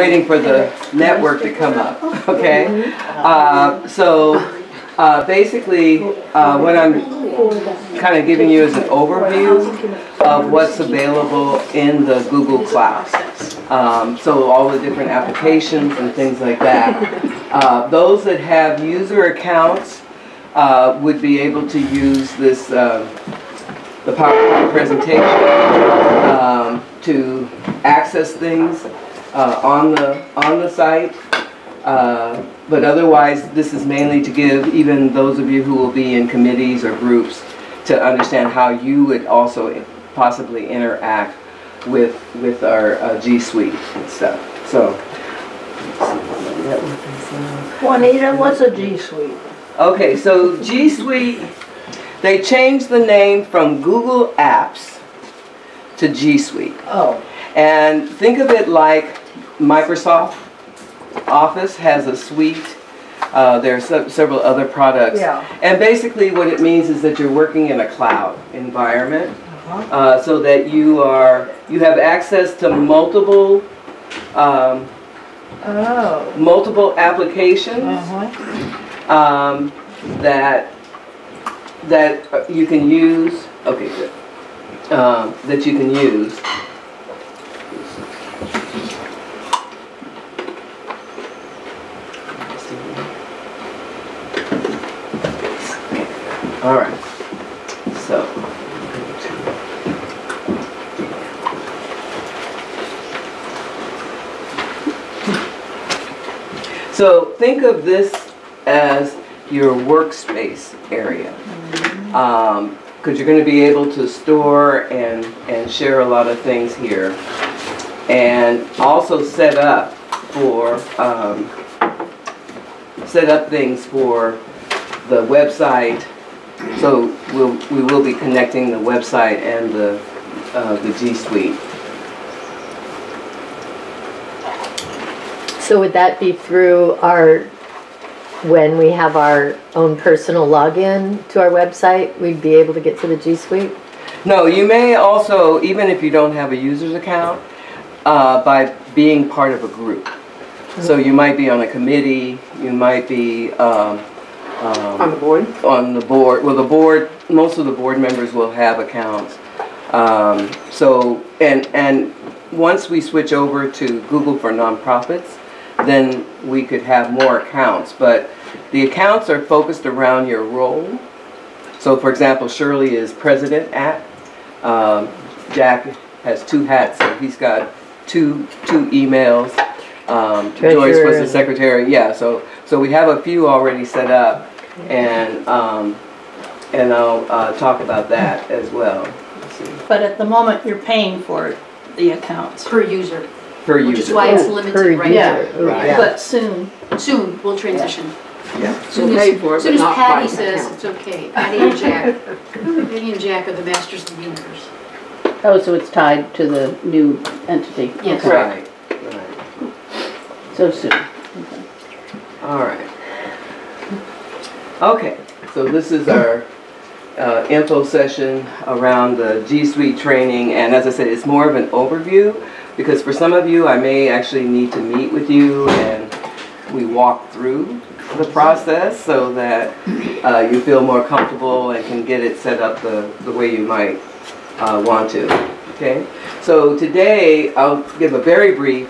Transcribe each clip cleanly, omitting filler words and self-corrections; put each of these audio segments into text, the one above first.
waiting for the network to come up, okay? Basically, what I'm kind of giving you is an overview of what's available in the Google Cloud. So all the different applications and things like that. Those that have user accounts would be able to use this, the PowerPoint presentation to access things on the site. But otherwise, this is mainly to give even those of you who will be in committees or groups to understand how you would also possibly interact with our G Suite and stuff. So, Juanita, what's a G Suite? okay, so G Suite, they changed the name from Google Apps to G Suite. Oh. And think of it like Microsoft Office has a suite. There are several other products. Yeah. And basically what it means is that you're working in a cloud environment, so that you have access to multiple multiple applications that you can use. Okay, good. That you can use. All right, so think of this as your workspace area, because you're going to be able to store and share a lot of things here, and also set up things for the website. So we will be connecting the website and the G Suite. So would that be through when we have our own personal login to our website, we'd be able to get to the G Suite? No, you may also, even if you don't have a user's account, by being part of a group. So you might be on a committee, you might be on the board? On the board. Well, the board, most of the board members will have accounts. And once we switch over to Google for Nonprofits, then we could have more accounts. But the accounts are focused around your role. So, for example, Shirley is president at. Jack has 2 hats, so he's got two emails. Joyce was the secretary. Yeah, so we have a few already set up. And I'll talk about that as well. Let's see. But at the moment, you're paying for the accounts. Per user. Per user. Which is why it's limited right now. Right. But soon. Soon, we'll transition. Yeah. Soon We'll pay for it, as soon but as not Patty by says account. it's okay. Patty and Jack. Patty and Jack are the masters of the universe. Oh, so it's tied to the new entity? Yes. Right. So soon. Okay. All right. Okay, so this is our info session around the G Suite training, and as I said, it's more of an overview, because for some of you I may actually need to meet with you and we walk through the process so that you feel more comfortable and can get it set up the way you might want to. Okay, so today I'll give a very brief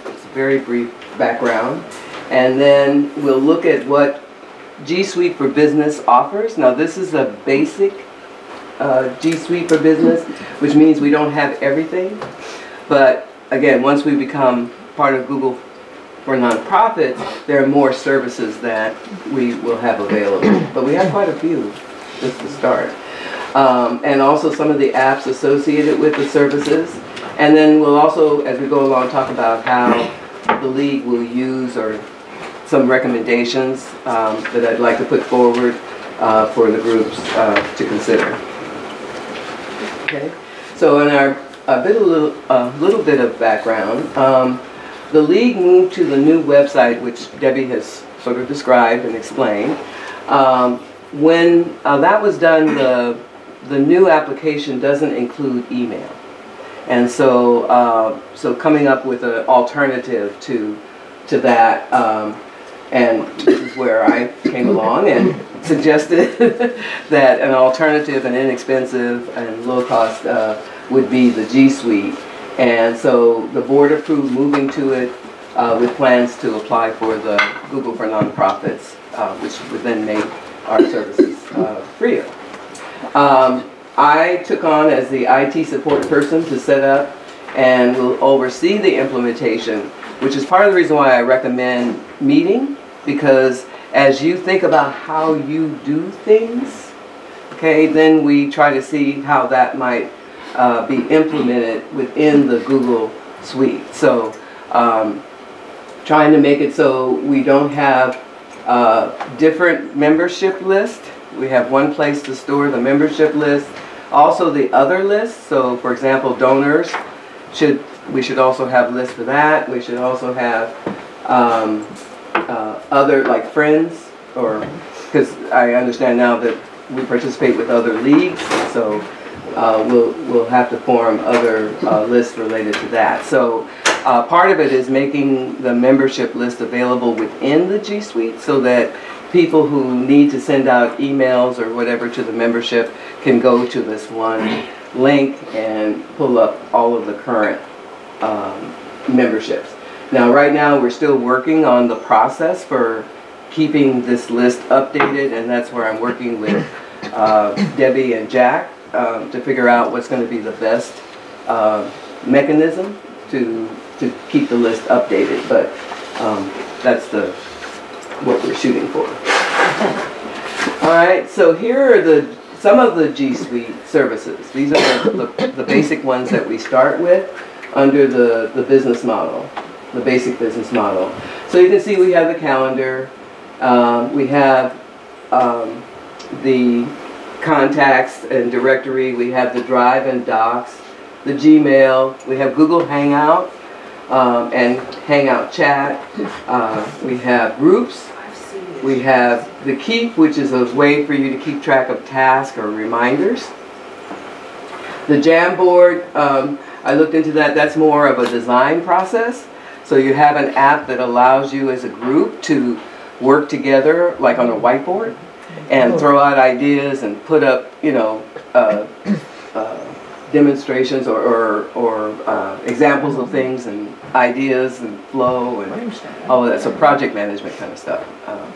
background, and then we'll look at what G Suite for Business offers. Now this is a basic G Suite for Business, which means we don't have everything. But again, once we become part of Google for Nonprofits, there are more services that we will have available. But we have quite a few just to start. And also some of the apps associated with the services. And then we'll also, as we go along, talk about how the League will use or some recommendations that I'd like to put forward for the groups to consider. Okay, so in our little bit of background, the League moved to the new website, which Debbie has sort of described and explained. When that was done, the new application doesn't include email, and so so coming up with an alternative to to that. And this is where I came along and suggested that an alternative and inexpensive and low cost would be the G Suite. And so the board approved moving to it with plans to apply for the Google for Nonprofits, which would then make our services freer. I took on as the IT support person to set up and will oversee the implementation, which is part of the reason why I recommend meeting, because as you think about how you do things, okay, then we try to see how that might be implemented within the Google Suite. So trying to make it so we don't have different membership lists. We have one place to store the membership list. Also the other lists, so for example, donors, we should also have lists for that. We should also have other, like friends, or, because I understand now that we participate with other leagues, so we'll have to form other lists related to that. So part of it is making the membership list available within the G Suite so that people who need to send out emails or whatever to the membership can go to this one link and pull up all of the current memberships. Now right now we're still working on the process for keeping this list updated, and that's where I'm working with Debbie and Jack to figure out what's going to be the best mechanism to keep the list updated, but that's what we're shooting for. All right, so here are some of the G Suite services. These are the basic ones that we start with under the business model, the basic business model. So you can see we have the calendar, we have the contacts and directory, we have the Drive and Docs, the Gmail, we have Google Hangout and Hangout Chat, we have groups, we have the Keep, which is a way for you to keep track of tasks or reminders. The Jamboard, I looked into that. That's more of a design process. So you have an app that allows you as a group to work together, like on a whiteboard, and throw out ideas and put up, you know, demonstrations or examples of things and ideas and flow and all of that. So project management kind of stuff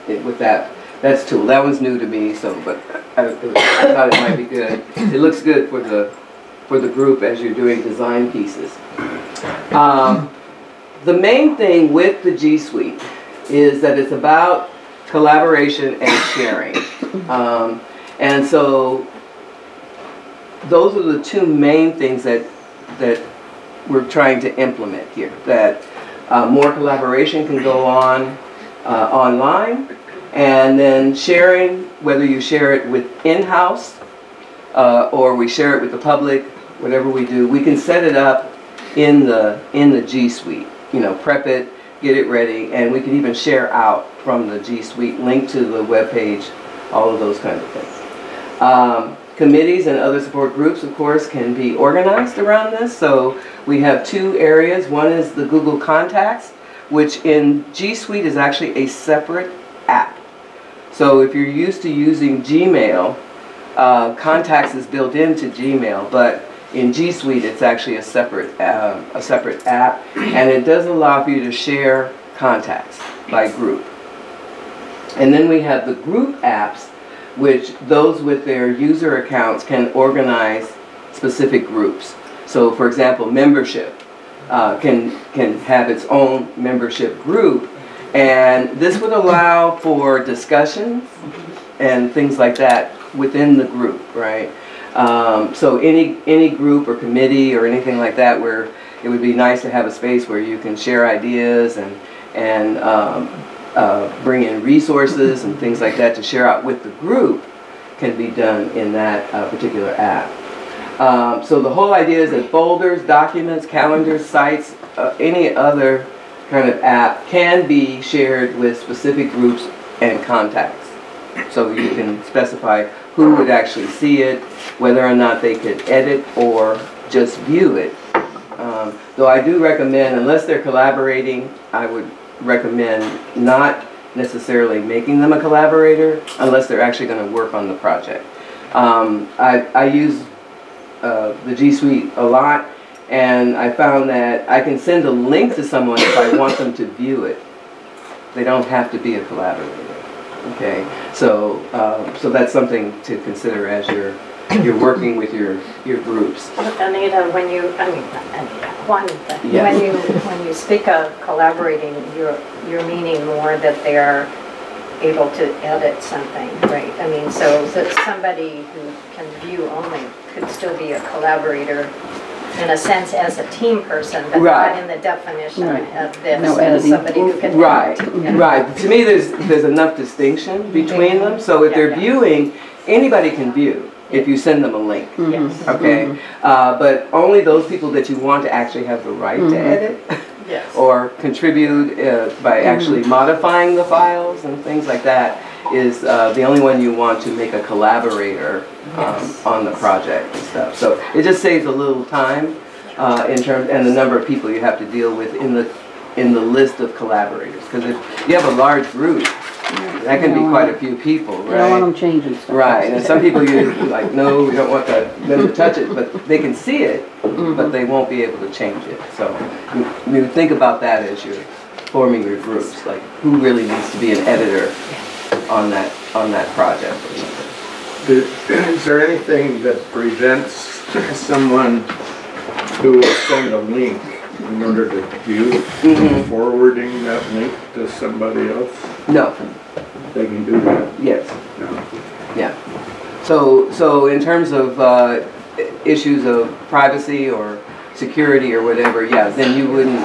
with that's tool. That one's new to me, so but I thought it might be good. It looks good for the group as you're doing design pieces. The main thing with the G Suite is that it's about collaboration and sharing. And so those are the two main things that we're trying to implement here. That more collaboration can go on online, and then sharing, whether you share it with in-house or we share it with the public, whatever we do, we can set it up in the G Suite. You know, prep it, get it ready, and we can even share out from the G Suite, link to the web page, all of those kinds of things. Committees and other support groups, of course, can be organized around this. So we have two areas. One is the Google Contacts, which in G Suite is actually a separate app. So if you're used to using Gmail, Contacts is built into Gmail, but in G Suite it's actually a separate app, and it does allow for you to share contacts by group. And then we have the group apps, which those with their user accounts can organize specific groups. So for example, membership can have its own membership group, and this would allow for discussions and things like that within the group, right? So any group or committee or anything like that, where it would be nice to have a space where you can share ideas and bring in resources and things like that to share out with the group, can be done in that particular app. So the whole idea is that folders, documents, calendars, sites, any other kind of app can be shared with specific groups and contacts. So you can specify who would actually see it, whether or not they could edit or just view it. Though I do recommend, unless they're collaborating, I would recommend not necessarily making them a collaborator unless they're actually going to work on the project. I use the G Suite a lot, and I found that I can send a link to someone if I want them to view it. They don't have to be a collaborator. Okay, so so that's something to consider as you're working with your groups. Anita, when you, I mean, not Anita, Juanita, Yes. when you speak of collaborating, you're meaning more that they are able to edit something, right? I mean, so that somebody who can view only could still be a collaborator in a sense as a team person, but Right. not in the definition Right. of this, No as editing. somebody who can. Right, edit. Yeah. right. To me, there's enough distinction between them. So if Yeah, they're yeah. viewing, anybody can view if you send them a link. Yes. Okay, but only those people that you want to actually have the right to edit Yes. or contribute by actually modifying the files and things like that is the only one you want to make a collaborator on the project and stuff. So it just saves a little time in terms and the number of people you have to deal with in the list of collaborators. Because if you have a large group, that can be quite a few people, You don't want them right? changing stuff. Right, and some people you like, no, we don't want them to touch it, but they can see it, but they won't be able to change it. So you think about that as you're forming your groups, like who really needs to be an editor on that project or something. Is there anything that prevents someone who will send a link in order to view Mhm. forwarding that link to somebody else? No, They can do that? yes, No. yeah. So in terms of issues of privacy or security or whatever, yeah, then you wouldn't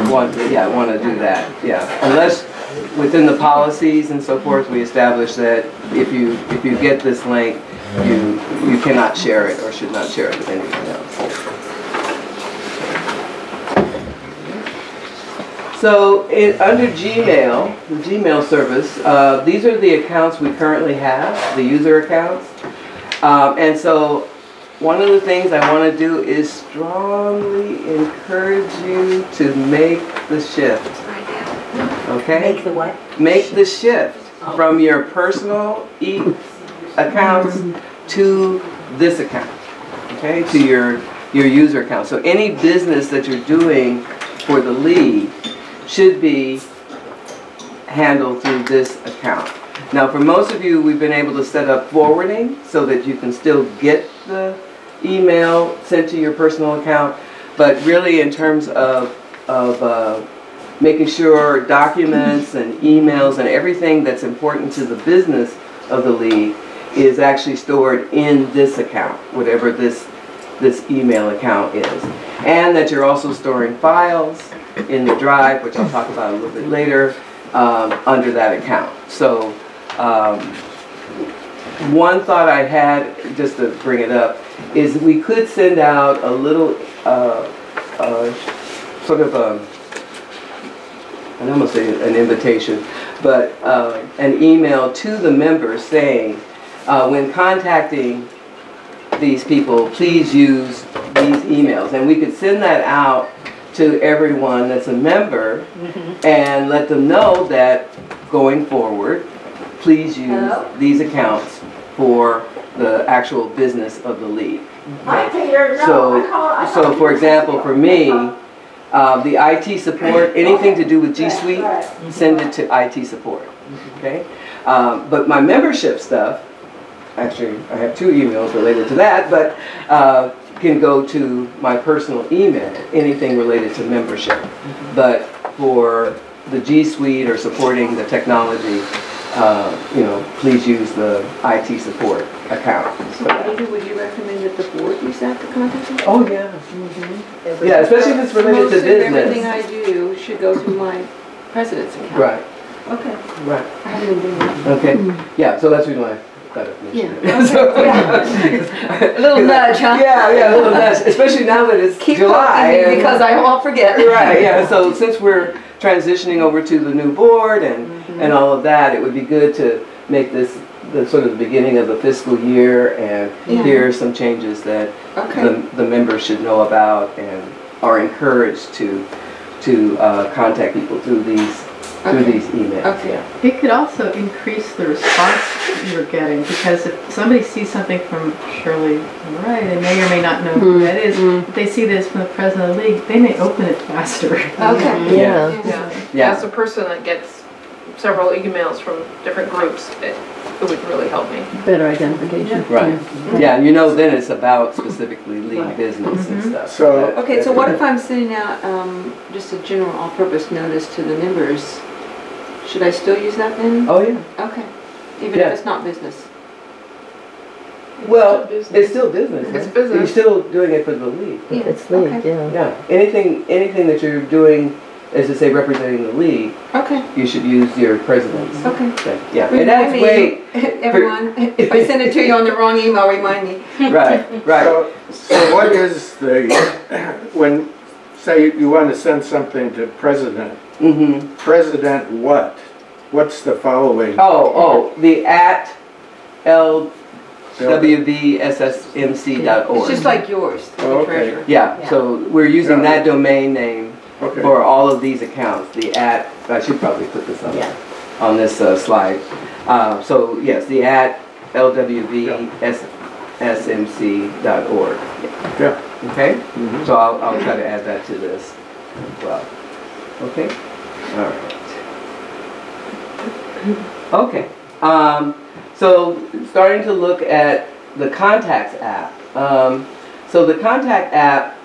want to do that, yeah. Unless within the policies and so forth, we establish that if you get this link, you cannot share it or should not share it with anyone else. So under Gmail, the Gmail service, these are the accounts we currently have, the user accounts. And so one of the things I want to do is strongly encourage you to make the shift. Okay? Make the what? Make the shift from your personal accounts to this account. Okay? To your user account. So any business that you're doing for the league should be handled through this account. Now for most of you, we've been able to set up forwarding so that you can still get the email sent to your personal account, but really in terms of making sure documents and emails and everything that's important to the business of the league is actually stored in this account, whatever this email account is. And that you're also storing files in the drive, which I'll talk about a little bit later, under that account. So one thought I had, just to bring it up, is we could send out a little sort of I almost say an invitation, but an email to the members saying, when contacting these people, please use these emails. And we could send that out to everyone that's a member and let them know that going forward, please use these accounts for the actual business of the league. Okay? So for example, for me, the IT support, anything to do with G Suite, send it to IT support. Okay? But my membership stuff, actually I have 2 emails related to that, but can go to my personal email, anything related to membership. But for the G Suite or supporting the technology, please use the IT support account. So Anita, would you recommend that the board use that to contact them? Oh, yeah. Yeah, especially if it's related Most to of everything business. I do should go through my president's account. Right, Okay, right. I haven't been doing that. Okay, yeah, so that's the reason why I thought of mentioning it. A little nudge, huh? Yeah, a little nudge, especially now that it's Keep July. poking me and- because I won't forget. Right, yeah, so since we're transitioning over to the new board and all of that, it would be good to make this the sort of the beginning of the fiscal year, and here are some changes that Okay. the members should know about and are encouraged to to contact people through these emails. Okay. Yeah. It could also increase the response you're getting, because if somebody sees something from Shirley Wright, they may or may not know who that is. If they see this from the president of the league, they may open it faster. Okay. Yeah. Yeah. As a person that gets several emails from different groups, it would really help me. Better identification. Right. Yeah, and you know then it's about specifically league business and stuff. So- Okay, so what if I'm sending out just a general all-purpose notice to the members? Should I still use that then? Oh, yeah. Okay, even Yeah. if it's not business? Well, it's still business. It's huh? business. You're still doing it for the league. It's league, Okay. yeah. Yeah. Anything that you're doing, as to say, representing the league, Okay, you should use your president's. okay. thing. Yeah. And Remind that's me, way. everyone, if I send it to you on the wrong email, remind me. Right. Right. So what is the, when, say you want to send something to president, Mm-hmm. president what? What's the following? Oh, the at lwvssmc.org. It's just like yours, Oh, the okay. treasurer. Yeah, so we're using Yeah. that domain name Okay. for all of these accounts. The at, I should probably put this on this slide. So yes, the at lwvssmc.org. Yeah. Okay? Mhm. So I'll try to add that to this as well. Okay? All right. Okay. So starting to look at the Contacts app. So the Contact app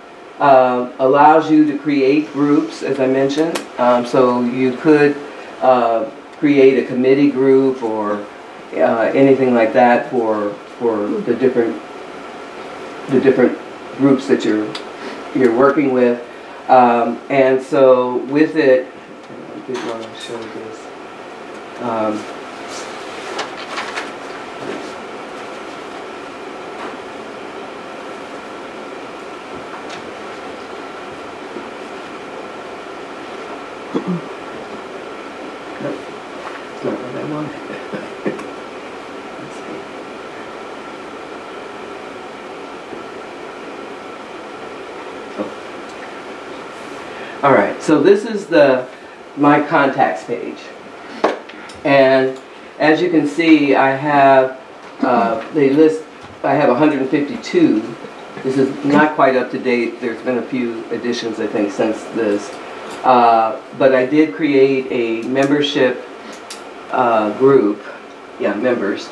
allows you to create groups, as I mentioned. So you could create a committee group or anything like that for the different groups that you're working with. And so with it, I did want to show this. Nope, it's not what I wanted. Let's see. All right, so this is my contacts page. And as you can see, I have, they list, I have 152. This is not quite up to date. There's been a few additions, I think, since this. But I did create a membership group, members.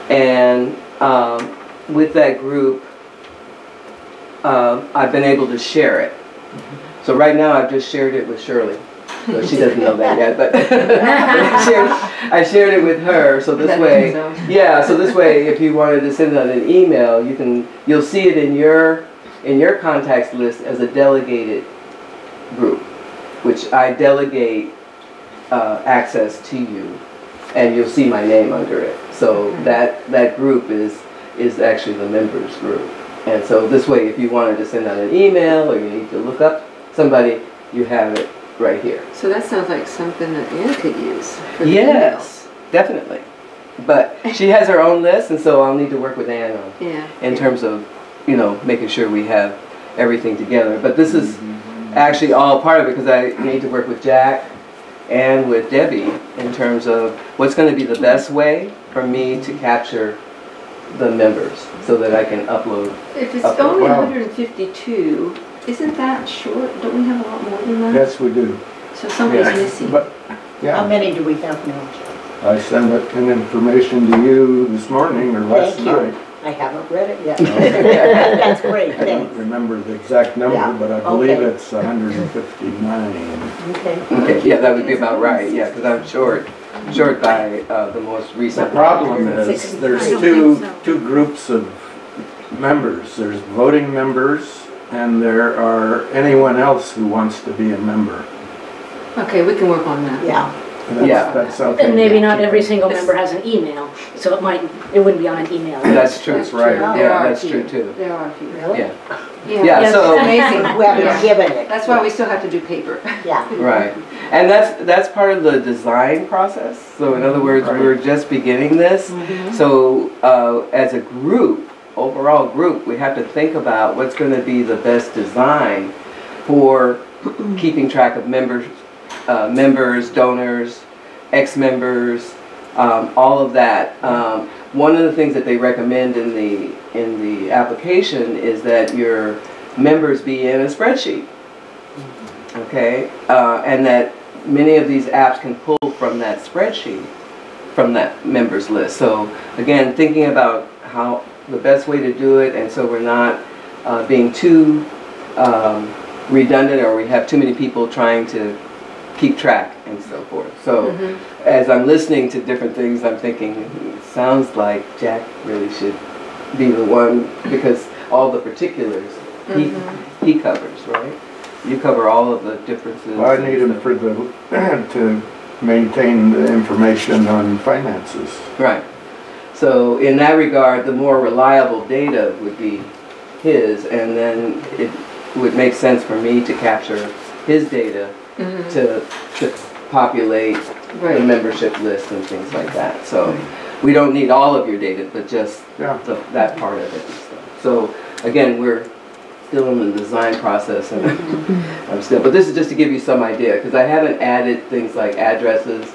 And with that group, I've been able to share it. So right now I've just shared it with Shirley. So she doesn't know that yet, but I shared it with her. So this way, so this way, if you wanted to send out an email, you'll see it in your contacts list as a delegated group, which I delegate access to you, and you'll see my name under it. So that group is actually the members group. And so this way, if you wanted to send out an email or you need to look up somebody, you have it right here. So that sounds like something that Ann could use for the Yes, definitely. But she has her own list, and so I'll need to work with Ann on emails. in terms of, making sure we have everything together. But this is actually all part of it because I need to work with Jack and with Debbie in terms of what's going to be the best way for me to capture the members so that I can upload. If it's Okay. only Wow. 152, isn't that short? Don't we have a lot more than that? Yes, we do. So somebody's Yeah. missing. But, How yeah, many do we have now? I sent that information to you this morning or last Thank you. night. I haven't read it yet. No. That's great, I don't thanks. remember the exact number, Yeah, but I believe okay. it's 159. Okay. Okay, yeah, that would be about right. Yeah, because I'm short by the most The recent. problem is, there's I don't think so. two groups of members. There's voting members, and there are anyone else who wants to be a member. Okay, we can work on that. Yeah. And Yeah. That's something. And maybe not every single member has an email, so it wouldn't be on an email. That's true. That's right. true. There Yeah, are a that's few. true too. There are a few. Really? Yeah. Yeah, Yeah, it's so- amazing. We haven't given it. That's why we still have to do paper. Yeah. Right, and that's part of the design process. So in other words, Right. we're just beginning this. So as a group, overall group, we have to think about what's going to be the best design for keeping track of members, donors, ex-members, all of that. One of the things that they recommend in the application is that your members be in a spreadsheet, okay, and that many of these apps can pull from that spreadsheet, from that members list. So again, thinking about how the best way to do it, and so we're not being too redundant, or we have too many people trying to keep track and so forth. So as I'm listening to different things, I'm thinking, it sounds like Jack really should be the one, because all the particulars he covers, right? You cover all of the differences. Well, I need him for the, to maintain the information on finances. Right. So in that regard, the more reliable data would be his, and then it would make sense for me to capture his data to populate the membership list and things like that. So we don't need all of your data, but just that part of it and stuff. So again, we're still in the design process, and but this is just to give you some idea, because I haven't added things like addresses,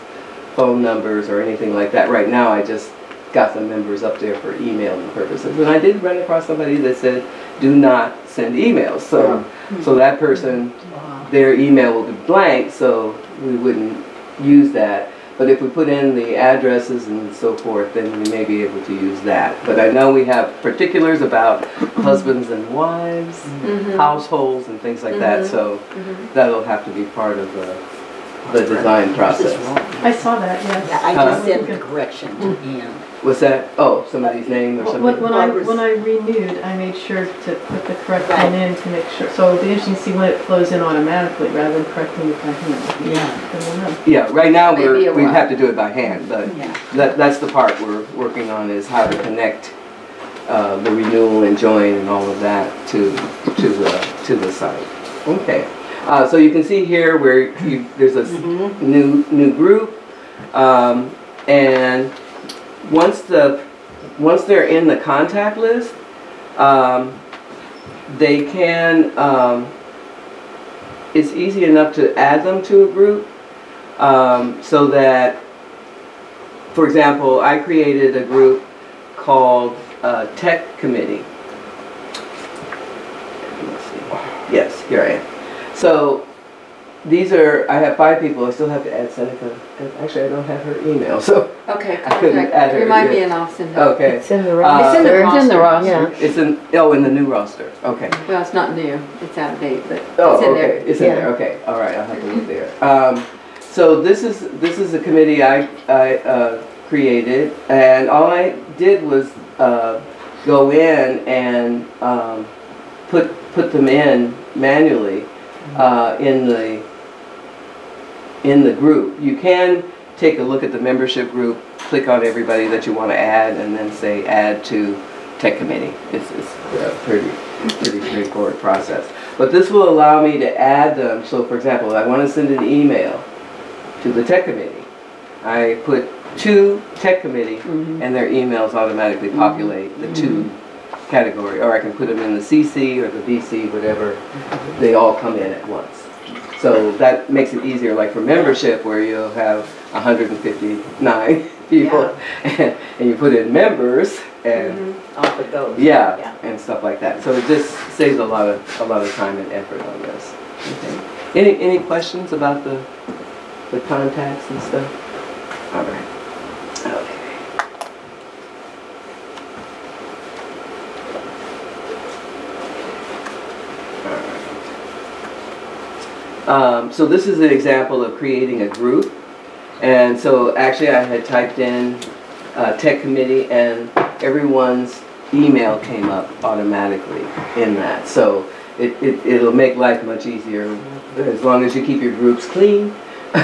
phone numbers, or anything like that. Right now, I just got some members up there for emailing purposes. And I did run across somebody that said, do not send emails. So, so that person, their email will be blank, so we wouldn't use that. But if we put in the addresses and so forth, then we may be able to use that. But I know we have particulars about husbands and wives, households, and things like that. So that'll have to be part of the design process. I saw that, yes. Yeah, I just sent the correction to Ian. What's that? Oh, somebody's name or something? When I renewed, I made sure to put the correct one in to make sure. So it'll be interesting to see when it flows in automatically rather than correcting it by hand. Yeah. Yeah, right now we have to do it by hand, but that's the part we're working on, is how to connect the renewal and join and all of that to the site. Okay. So you can see here where there's a new group, and once they're in the contact list, they can. It's easy enough to add them to a group, so that, for example, I created a group called Tech Committee. Let's see. Yes, here I am. So these are, I have 5 people. I still have to add Seneca. Actually, I don't have her email, so Okay, I couldn't add her. remind me and I'll send it. Okay. It's in the roster. It's in the roster. Yeah. It's in, oh, in the new roster. Okay. Well, it's not new, it's out of date, but Oh, it's in okay. there. It's in there. Okay. All right. I'll have to look there. So this is a committee I created, and all I did was go in and put them in manually in the group. You can take a look at the membership group, click on everybody that you want to add, and then say add to Tech Committee. It's a pretty straightforward process. But this will allow me to add them. So for example, I want to send an email to the Tech Committee. I put to Tech Committee, and their emails automatically populate the to category, or I can put them in the CC or the BC, whatever. They all come in at once. So that makes it easier, like for membership, where you'll have 159 people, and you put in members, and Off it goes. yeah, and stuff like that. So it just saves a lot of time and effort on this. Okay. Any questions about the contacts and stuff? All right. Okay. So this is an example of creating a group, and so actually I had typed in Tech Committee, and everyone's email came up automatically in that. So it'll make life much easier as long as you keep your groups clean. You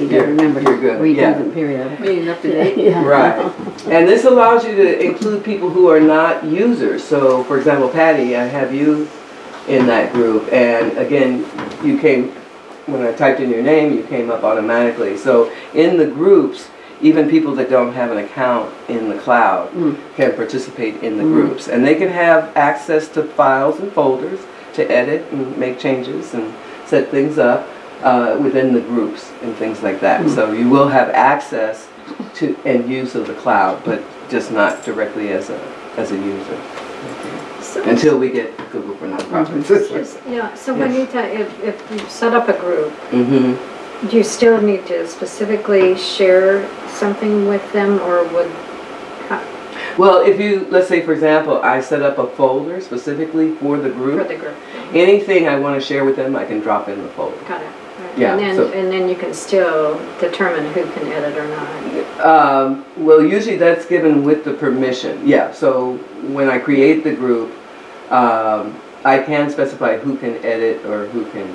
gotta remember you're good. read Yeah. them periodically. Being up to date. Right. And this allows you to include people who are not users. So for example, Patty, I have you in that group, and again, you came, when I typed in your name, you came up automatically. So in the groups, even people that don't have an account in the cloud can participate in the groups, and they can have access to files and folders to edit and make changes and set things up within the groups and things like that. So you will have access to and use of the cloud, but just not directly as a user. Until we get Google for Nonprofits. Yeah, so when you, if you set up a group, Mm-hmm. do you still need to specifically share something with them, or would, Well, if you, let's say for example, I set up a folder specifically for the for group, the group? anything I want to share with them, I can drop in the folder. Got it. Right. Yeah, And then, so- and then you can still determine who can edit or not. Well, usually that's given with the permission. Yeah, so when I create the group, I can specify who can edit or who can,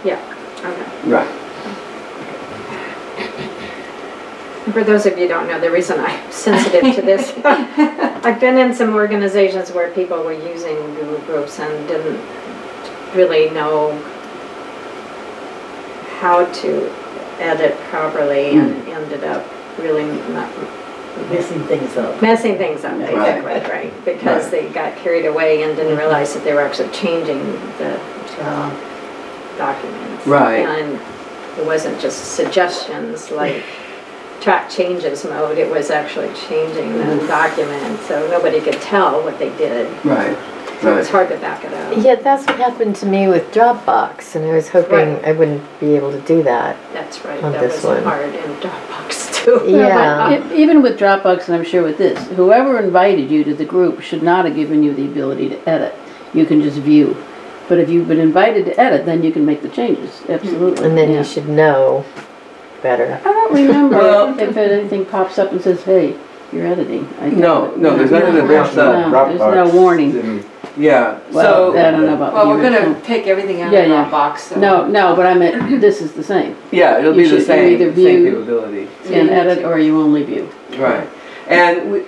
Yeah, okay. right. And for those of you who don't know, the reason I'm sensitive to this, I've been in some organizations where people were using Google Groups and didn't really know how to edit properly and ended up really not Messing things up. messing things up, Right. basically, right? Because they got carried away and didn't realize that they were actually changing the documents. Right. And it wasn't just suggestions like track changes mode, it was actually changing the document, so nobody could tell what they did. Right. So it was hard to back it up. Yeah, that's what happened to me with Dropbox, and I was hoping Right. I wouldn't be able to do that. That's right, On that this was one. hard in Dropbox too. Yeah. Even with Dropbox, and I'm sure with this, whoever invited you to the group should not have given you the ability to edit. You can just view. But if you've been invited to edit, then you can make the changes, absolutely. And then Yeah. you should know better. I don't remember Well- if anything pops up and says, hey, you're editing. No, there's nothing that pops up. No, there's no warning. Yeah, Well, I so, don't know about Well, you. we're gonna take everything out Yeah, of yeah. Dropbox, so. No, but I meant, this is the same. yeah, it'll You be the should same either view- capability. Can edit or you only view. Right. And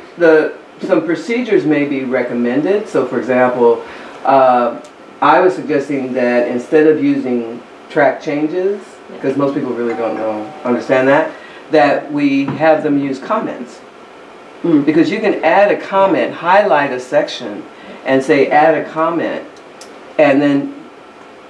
some procedures may be recommended. So for example, I was suggesting that instead of using track changes, because most people really don't understand that we have them use comments. Mm. Because you can add a comment, highlight a section, and say add a comment, and then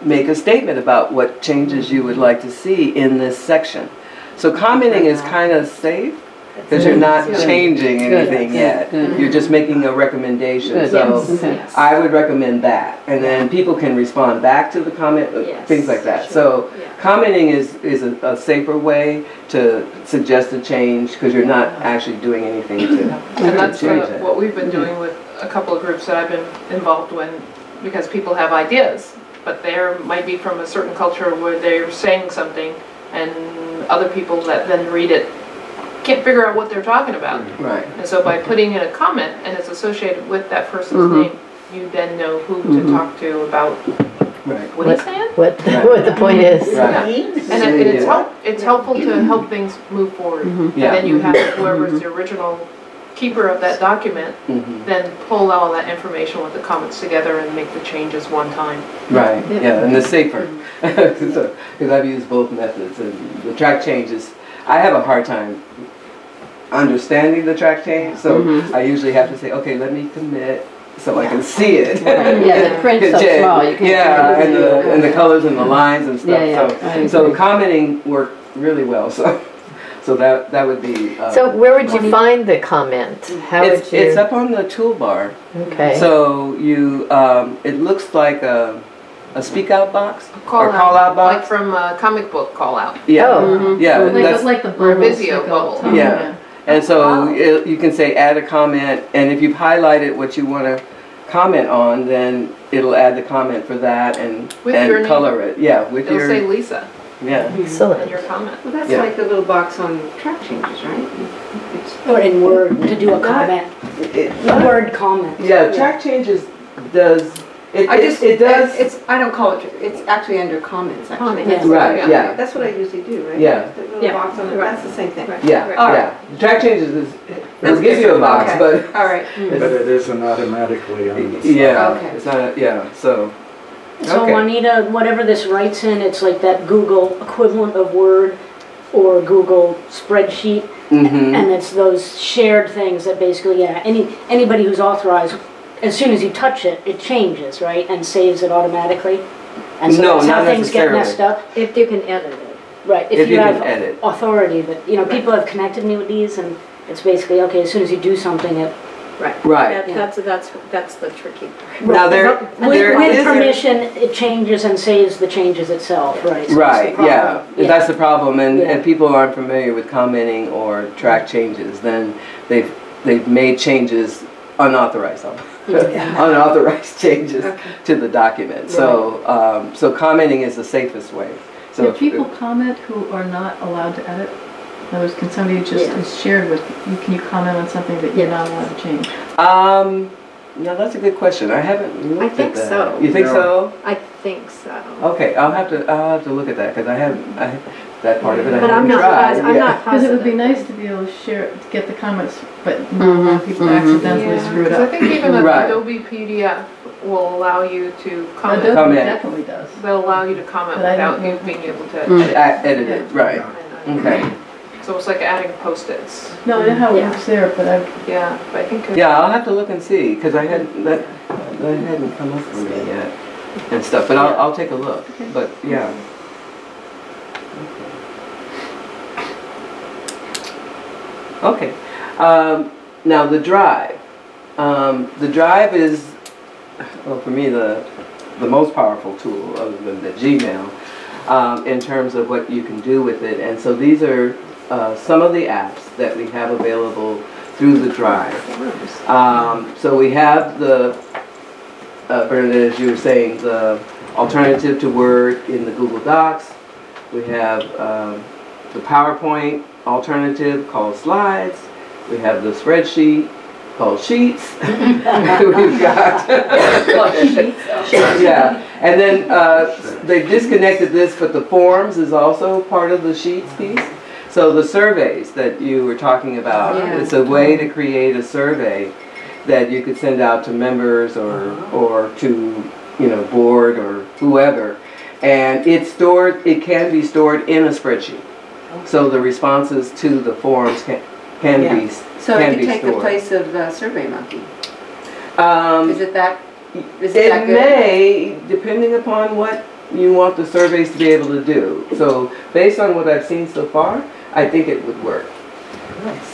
make a statement about what changes you would like to see in this section. So commenting is kind of safe, because you're not Good. changing Good. anything Good. yet. Good. You're just making a recommendation. Good. So Yes. Okay. I would recommend that. And then people can respond back to the comment, Yes, things like that. sure. So Yeah. commenting is a safer way to suggest a change, because you're not actually doing anything to And that's change it. what we've been doing with a couple of groups that I've been involved in, because people have ideas, but there might be from a certain culture where they're saying something and other people that then read it can't figure out what they're talking about. Right. And so by putting in a comment and it's associated with that person's Mhm. name, you then know who to Mhm. talk to about Right. what he's saying. What Right. what the point is. Right. And it's helpful to help things move forward. Mhm. Yeah. And then you have whoever's the original keeper of that document, Mhm. then pull all that information with the comments together and make the changes one time. Right, yeah, and the safer, because I've used both methods, and the track changes, I have a hard time understanding the track change, so Mhm. I usually have to say, okay, let me commit so I can see it. Yeah, the print's so Yeah, small, you can't. yeah, and the colors and the lines and Yeah, yeah, stuff, I so agree. commenting worked really well, so that would be. So where would you find the comment? How would you? It's up on the toolbar. Okay. So you, it looks like a speak out box or Call call out Like box. from a comic book call out. Yeah, Oh. yeah, that's, Like the Or a bubble Vizio stick bubble. up top, Yeah. and so you can say add a comment, and if you've highlighted what you want to comment on, then it'll add the comment for that and With your name. color it. Yeah, with It'll say your, Lisa yeah. in Excellent. your comment. Well, that's Yeah. like the little box on track changes, right? It's Or in Word, to do a comment, a Word comment. Yeah, track changes does, it does. It's, I don't call it, it's actually under comments, actually. Comments. That's what- Right, yeah. That's what I usually do, right? Yeah. The little Yeah. box on it, Right. that's the same thing. Yeah, All right. yeah. Track changes is, That's it'll give you a different, box, okay. but But All right. it isn't automatically on the side. yeah, Okay. it's not, yeah, so. So Okay. Juanita, whatever this writes in, it's like that Google equivalent of Word or Google spreadsheet, Mm-hmm. and it's those shared things that basically, yeah, anybody who's authorized as soon as you touch it, it changes, right? And saves it automatically? And so No, that's how not things get necessarily. messed up? If you can edit it. Right, If if you you can have edit. authority, but, you know, people have connected me with these and it's basically, okay, as soon as you do something, it. Right. Right. That's the tricky part. Now there With is permission, it changes and saves the changes itself, right? So that's the right, yeah, problem. that's the problem, and Yeah. people aren't familiar with commenting or track changes. Then they've made changes unauthorized, unauthorized changes to the document. So so commenting is the safest way. So Do if- people comment who are not allowed to edit? In other words, can somebody just is shared with you, can you comment on something that you're not allowed to change? No, that's a good question. I haven't looked think at that. so. You think so? I think so. Okay, I'll have to look at that because I that part of it. I But I'm haven't not, tried. I'm Yeah. not Because it would be positive. nice to be able to share, to get the comments, but not allow people to accidentally screw it Because I up. think even the Right. Adobe PDF will allow you to comment. Adobe Comment. definitely does. They'll allow you to comment But I without don't you know. being able to. Edit it, right? Okay. So it's like adding Post-its. No, I know how it works there, but I, Yeah, but I think. Yeah, I'll have to look and see because that hadn't come up for me yet and stuff. But I'll take a look. But yeah. Okay. Now the drive. The drive is, well, for me the most powerful tool other than the Gmail in terms of what you can do with it. And so these are some of the apps that we have available through the drive. So we have the, Bernadette, as you were saying, the alternative to Word in the Google Docs. We have the PowerPoint alternative called Slides. We have the spreadsheet called Sheets. We've got yeah, and then they've disconnected this, but the Forms is also part of the Sheets piece. So the surveys that you were talking about, it's a way to create a survey that you could send out to members or to, you know, board or whoever, and it can be stored in a spreadsheet. So the responses to the forms can be So can it be could take the stored. place of SurveyMonkey. Is it that It good? may, depending upon what you want the surveys to be able to do. So based on what I've seen so far, I think it would work.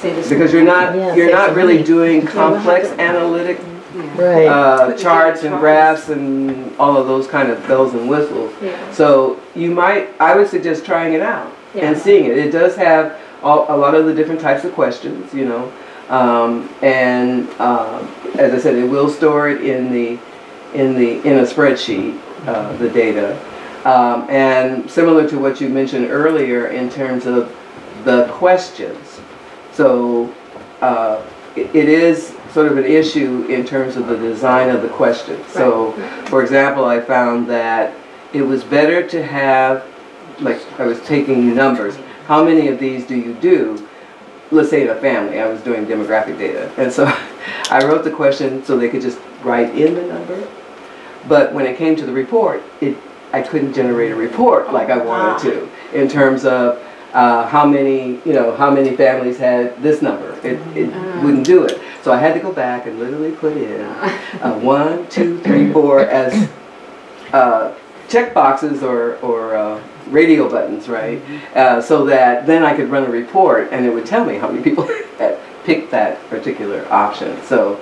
Because you're not really doing complex analytic Right. charts and graphs and all of those kind of bells and whistles. So I would suggest trying it out and seeing it. It does have a lot of the different types of questions, you know, as I said, it will store it in a spreadsheet, the data, and similar to what you mentioned earlier in terms of the questions. So it is sort of an issue in terms of the design of the questions. So, for example, I found that it was better to have, like I was taking numbers, how many of these do you do? Let's say in a family, I was doing demographic data. And so I wrote the question so they could just write in the number. But when it came to the report, I couldn't generate a report like I wanted to in terms of how many families had this number. It wouldn't do it. So I had to go back and literally put in 1, 2, 3, 4 as check boxes or radio buttons, right? So that then I could run a report and it would tell me how many people had picked that particular option. So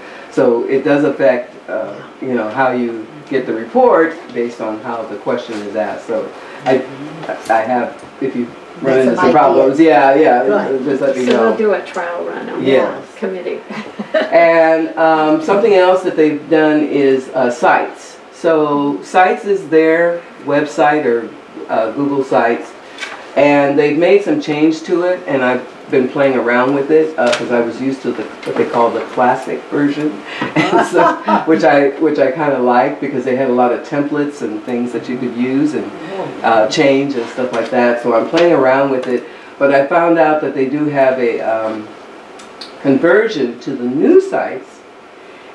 it does affect how you get the report based on how the question is asked. So I have, if you run into some problems, just let me know. So we'll do a trial run on Yes. the committee. And something else that they've done is Sites. So Sites is their website or Google Sites, and they've made some change to it, and I've been playing around with it because I was used to what they call the classic version, and so, which I kind of like because they had a lot of templates and things that you could use and change and stuff like that. So I'm playing around with it, but I found out that they do have a conversion to the new sites,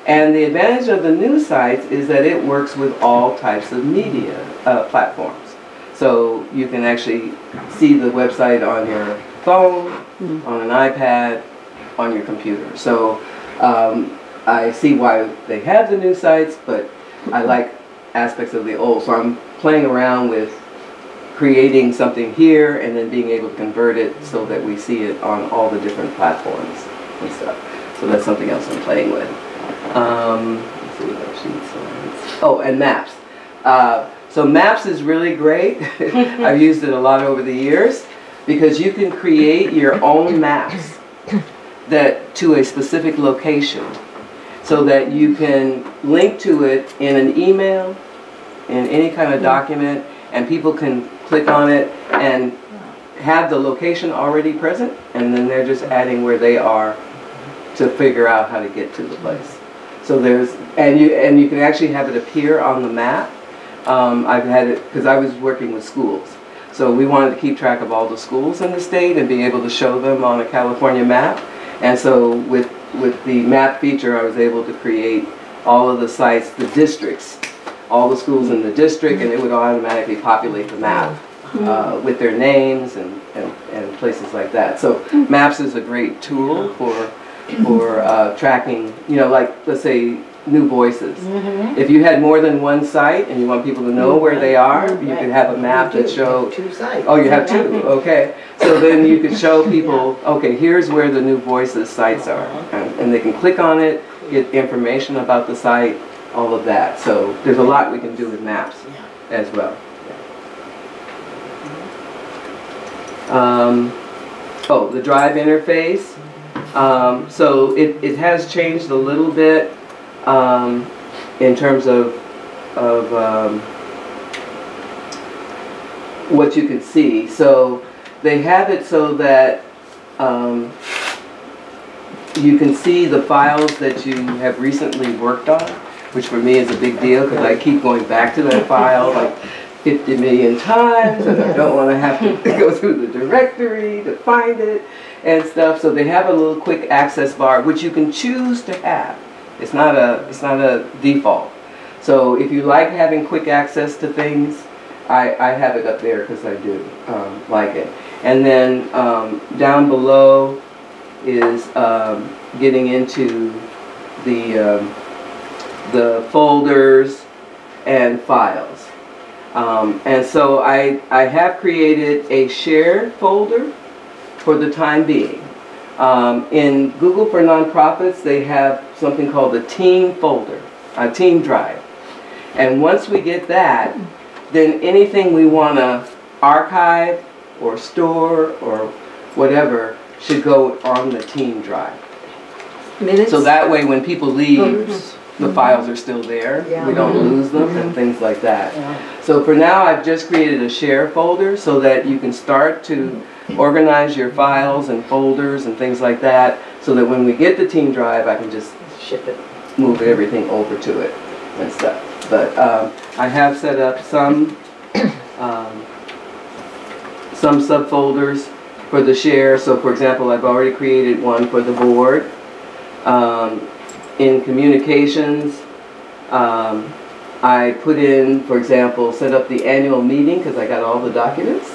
and the advantage of the new sites is that it works with all types of media platforms. So you can actually see the website on your phone, on an iPad, on your computer. So I see why they have the new sites, but I like aspects of the old. So I'm playing around with creating something here and then being able to convert it so that we see it on all the different platforms and stuff. So that's something else I'm playing with. Let's see what sheets. Oh, and maps. So maps is really great. I've used it a lot over the years because you can create your own maps that to a specific location so that you can link to it in an email, in any kind of document, and people can click on it and have the location already present, and then they're just adding where they are to figure out how to get to the place. So there's, and you can actually have it appear on the map. I've had it, because I was working with schools. So we wanted to keep track of all the schools in the state and be able to show them on a California map. And so with the map feature, I was able to create all of the sites, the districts, all the schools in the district, and it would automatically populate the map with their names and places like that. So maps is a great tool for tracking, you know, like let's say new voices. If you had more than one site and you want people to know where they are, you could have a map that shows. 2 sites. Oh, you have 2, okay. So then you could show people, okay, here's where the new voices sites are. And they can click on it, get information about the site, all of that. So there's a lot we can do with maps as well. Oh, the Drive interface. So it has changed a little bit in terms of what you can see. So they have it so that you can see the files that you have recently worked on, which for me is a big deal because I keep going back to that file like 50 million times and I don't want to have to go through the directory to find it and stuff. So they have a little quick access bar which you can choose to have. It's not a default. So if you like having quick access to things, I have it up there because I do like it. And then down below is getting into the folders and files. And so I have created a shared folder for the time being. In Google for Nonprofits, they have something called a team folder, a team drive. And once we get that, then anything we want to archive or store or whatever should go on the team drive. Minutes? So that way when people leave, the files are still there. Yeah. We don't lose them and things like that. So for now, I've just created a share folder so that you can start to organize your files and folders and things like that, so that when we get the team drive, I can just Ship it. move everything over to it and stuff. But I have set up some subfolders for the share. So for example, I've already created one for the board. In communications, I put in, for example, set up the annual meeting because I got all the documents.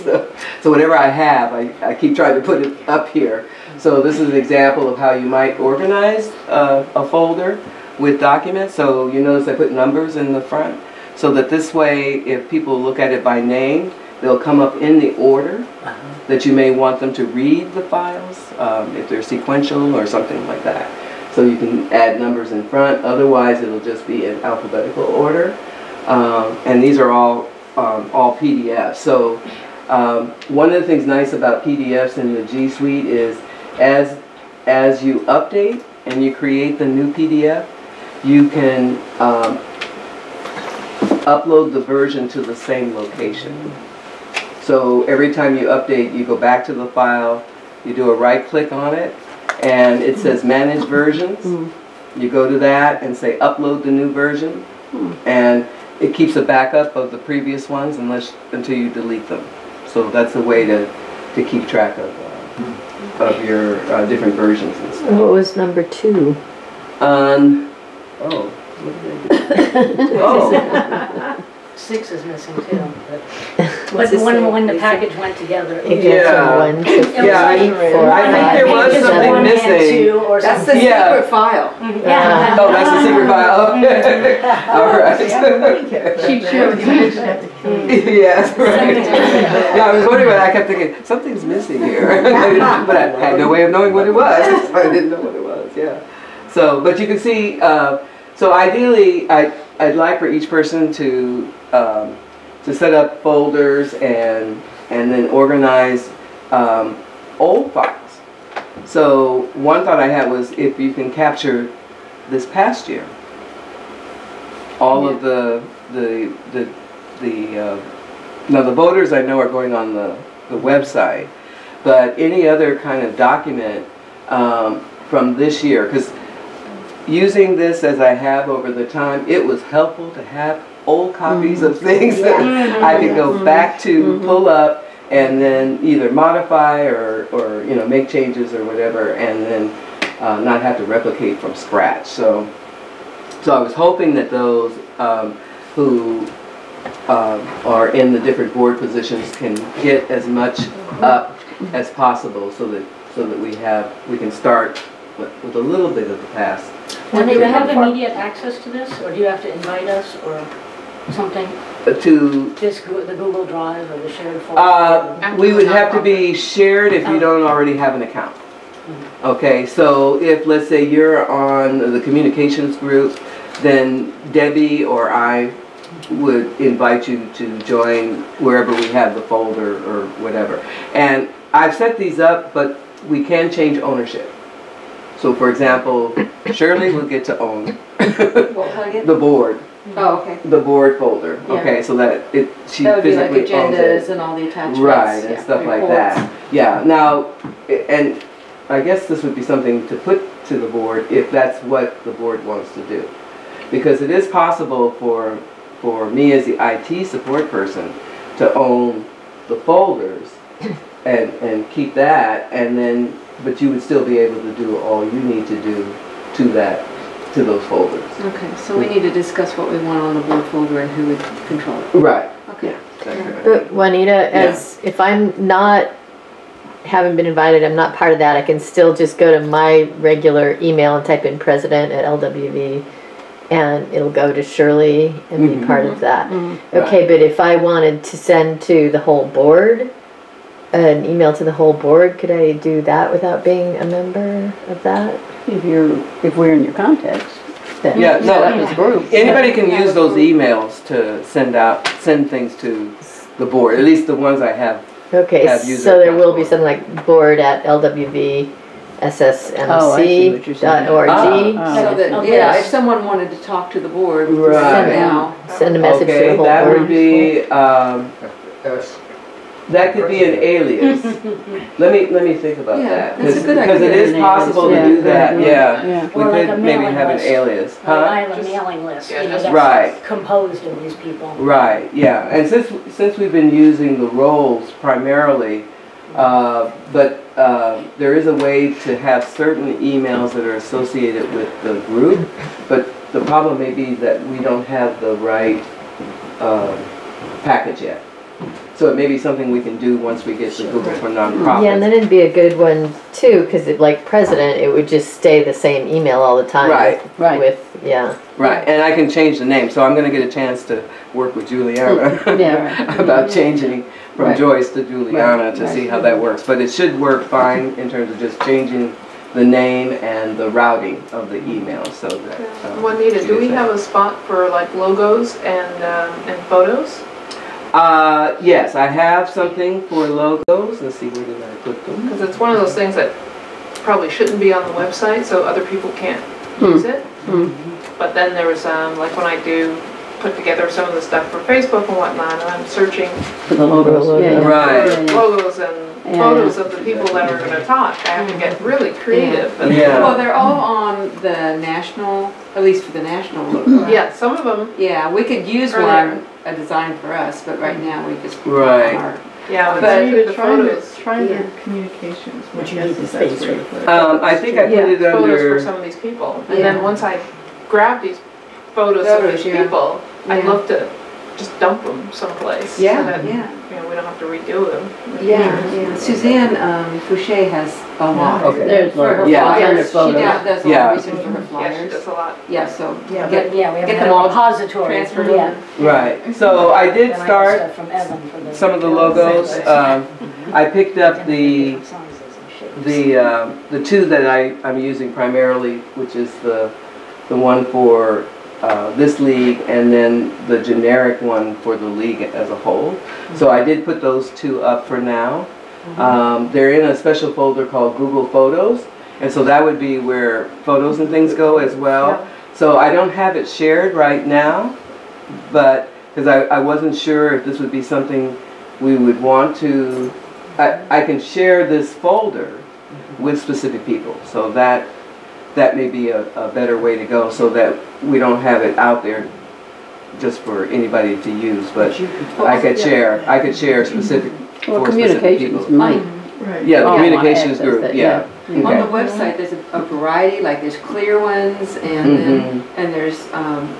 so whatever I have, I keep trying to put it up here. So this is an example of how you might organize a folder with documents. So you notice I put numbers in the front so that this way, if people look at it by name, they'll come up in the order that you may want them to read the files, if they're sequential or something like that. So you can add numbers in front, otherwise it'll just be in alphabetical order. And these are all PDFs. So one of the things nice about PDFs in the G Suite is as you update and you create the new PDF, you can upload the version to the same location. So every time you update, you go back to the file, you do a right click on it, and it says manage versions. You go to that and say upload the new version, and it keeps a backup of the previous ones until you delete them. So that's a way to keep track of your different versions and stuff. What was number 2? Oh, what did I do? Oh, 6 is missing too. What's But this say? when the package went together. It goes Yeah. from 1 to 3, Yeah, I 4, think there was 5, something 7. missing. That's the Yeah. secret file. Yeah. Oh, that's the secret file, okay. All right. Cheap share with the image, you have to kill it. Yes, right. Yeah, I was wondering, but I kept thinking, something's missing here. But I had no way of knowing what it was. I didn't know what it was, yeah. So, but you can see, so ideally, I'd like for each person to set up folders and then organize old files. So one thought I had was if you can capture this past year, all of the voters I know are going on the website, but any other kind of document from this year, because using this as I have over the time, it was helpful to have old copies of things that I could go back to, pull up, and then either modify or you know, make changes or whatever, and then not have to replicate from scratch. So I was hoping that those who are in the different board positions can get as much up as possible, so that we can start with a little bit of the past. And do you have immediate access to this, or do you have to invite us, or something? To Just the Google Drive or the shared folder? we would have to be shared if you don't already have an account. Okay, so if, let's say, you're on the communications group, then Debbie or I would invite you to join wherever we have the folder or whatever. And I've set these up, but we can change ownership. So for example, Shirley will get to own the board. Oh, okay. The board folder, okay, so that she That would be like physically owns agendas it. and all the attachments. Right, and yeah, stuff like reports. that. Yeah, now, and I guess this would be something to put to the board if that's what the board wants to do. Because it is possible for me as the IT support person to own the folders and keep that, and then, but you would still be able to do all you need to do to those folders. Okay, so we need to discuss what we want on the board folder and who would control it. Right. Okay. But Juanita, if I'm not, haven't been invited, I'm not part of that, I can still just go to my regular email and type in president@LWV, and it'll go to Shirley and be part of that. Okay, but if I wanted to send to the whole board, an email to the whole board, could I do that without being a member of that? If we're in your contacts, then Yeah, no, set up as groups. anybody can use those emails to send things to the board, at least the ones I have. Okay, Have user so there will be accounts. something like board@LWV Oh, I see what you're saying. ssmc.org. So that, Oh, yeah, yes. if someone wanted to talk to the board Right. somehow. Send a message to the Okay, whole that board. would be, that could be an alias. Let me think about Yeah, that. that's a good Because it idea. is possible to Yeah, do that, good yeah. Yeah. We Or like a could maybe mailing have an list. alias, Well, huh? I have a Just- mailing list, yeah, you know, just- that's Right. composed of these people. Right, yeah, and since we've been using the roles primarily, but there is a way to have certain emails that are associated with the group, but the problem may be that we don't have the right package yet. So it may be something we can do once we get to Google for Nonprofits. Yeah, and then it'd be a good one too, because like president, it would just stay the same email all the time. Right. Right. With, yeah. Right, and I can change the name, so I'm gonna get a chance to work with Juliana Yeah. about changing from Right. Joyce to Juliana to Right. see how that works. But it should work fine in terms of just changing the name and the routing of the email so that. Juanita, do we have a spot for like logos and photos? Yes, I have something for logos. Let's see, where did I put them? Because it's one of those things that probably shouldn't be on the website, so other people can't use it. But then there was, like when I do put together some of the stuff for Facebook and whatnot, and I'm searching For the logos. Yeah, yeah. Right. for logos and Yeah. photos of the people that are gonna talk. I have to get really creative. and- Yeah. Well, they're all on the national, at least for the national logo. Yeah, some of them, Yeah, we could use Are one, a design for us, but right now we just put it Right. on our. yeah, but But the photos. Try Yeah. their communications. Which you I need guess the that's space where you for. put it. I think I put it Photos for under. some of these people. And Yeah. then once I grab these photos of Photos, these yeah. people, I'd Yeah. love to just dump them someplace. Yeah, so that, yeah. You know, we don't have to redo them. Yeah. Suzanne Fouché has a lot. Okay. There's For her one. Yeah. flyers, she Photos. does a lot Yeah. of research for her Yeah, she flyers. does a lot. Yeah, so Yeah, get Yeah, we have Get a them all repository. transferred Yeah. over. Right, so I did And I got start stuff from Evan for the. some of the logos. I picked up the two that I'm using primarily, which is the one for this league and then the generic one for the league as a whole. So I did put those two up for now. They're in a special folder called Google Photos, and so that would be where photos and things go as well. So I don't have it shared right now, but because I wasn't sure if this would be something we would want to. I can share this folder with specific people, so that may be a better way to go, so that we don't have it out there just for anybody to use. But I could share specific Well, for specific communications people. might. Right. Yeah, the Oh, communications access group. that, Yeah. On Okay. the website, there's a variety, like there's clear ones and there's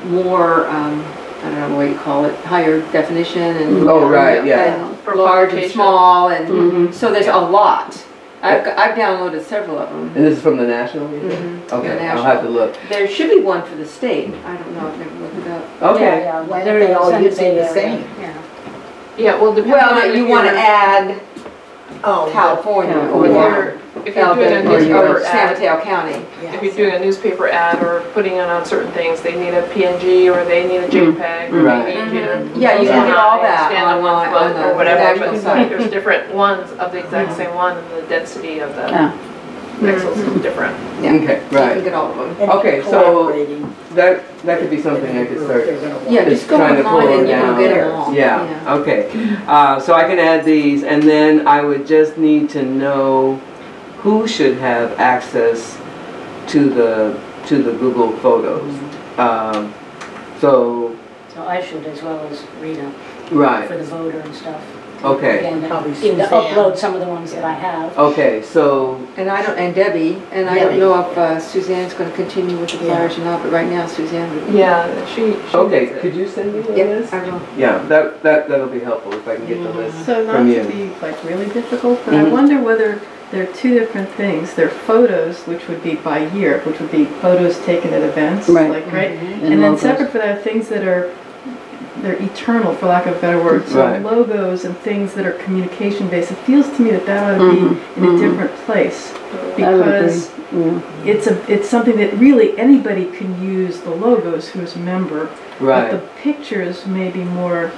more, I don't know what you call it, higher definition and. Oh, right, yeah. And for large and small and, so there's a lot. I've downloaded several of them. And this is from the National Museum? Okay, National. I'll have to look. There should be one for the state. I don't know, I've never looked it up. Okay. Yeah, Why they're don't they all send use it the to- same? Yeah. Yeah, well, depending Well, on you if want to you're- add Oh, California Yeah, or if you're doing a or newspaper San ad, Mateo County. if you're doing a newspaper ad or putting it on certain things, they need a PNG or they need a JPEG or Right. they need you to. Yeah, you can get all that stand on one online foot on the or whatever, national but site. there's different ones of the exact same one and the density of the Yeah. pixels is different. Yeah. Okay, You can right. get all of them. And Okay, so collaborating. that could be something I could start. They're gonna want Yeah, it. just go trying to pull online and them you can down. get them all. Yeah, okay. So I can add these, and then I would just need to know who should have access to the Google Photos. So, So I should as well as Rita right, for the voter and stuff. okay, Again, Probably even to Suzanne. upload some of the ones that I have. okay, so, And Debbie, and I don't Debbie. know if Suzanne's going to continue with the flyers or not, but right now Suzanne would. Yeah, she okay, needs it. could you send me the Yeah, list? I will. Yeah, that'll be helpful if I can get the list So not from to you. be like really difficult, but I Mhm. wonder whether there are two different things. There are photos, which would be by year, which would be photos taken at events, Right. like, right? And And then logos. separate for that are things that are, they're eternal, for lack of a better word. So Right. logos and things that are communication based. It feels to me that that ought to be in a different place. I would agree. Because Yeah. it's something that really anybody can use the logos who is a member. But Right, the pictures may be more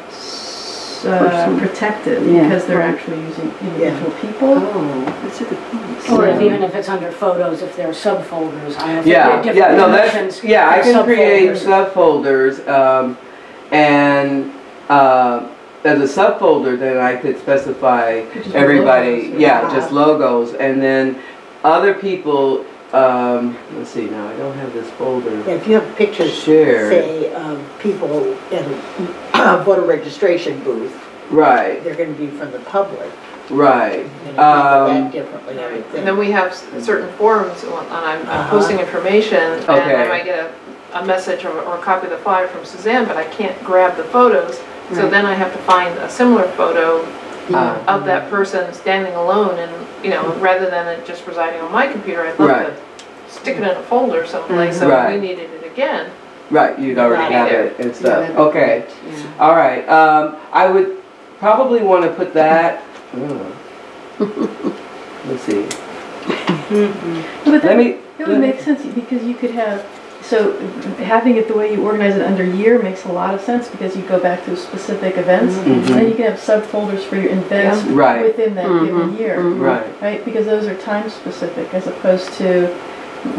Personal. protected Yeah, because they're right. actually using individual people. Oh, that's a good point. Or if, So- even if it's under photos, if they're subfolders. I don't know if yeah, there are different yeah, no, dimensions that's, yeah, I for can create subfolders. subfolders, and as a subfolder, then I could specify Just everybody, logos. yeah, just logos, and then other people, let's see, now, I don't have this folder Yeah, if you have pictures, shared. say, of people in a voter registration booth, Right, they're gonna be from the public. right, You're gonna handle that differently, I would And think. then we have certain forums, and I'm Uh-huh. posting information, and Okay. I might get a message or a copy of the flyer from Suzanne, but I can't grab the photos, so Right. then I have to find a similar photo uh, of that person standing alone, and, you know, rather than it just residing on my computer, I'd love Right. to stick it in a folder someplace, so if Right. we needed it again. right, you'd already Right have there. it and Yeah, stuff, that'd be okay. great, yeah. All right, I would probably want to put that, let's see, But let that, me, it would make sense because you could have, so having it the way you organize it under year makes a lot of sense because you go back to specific events. And then you can have subfolders for your events Right. within that given year. right, Right, because those are time specific as opposed to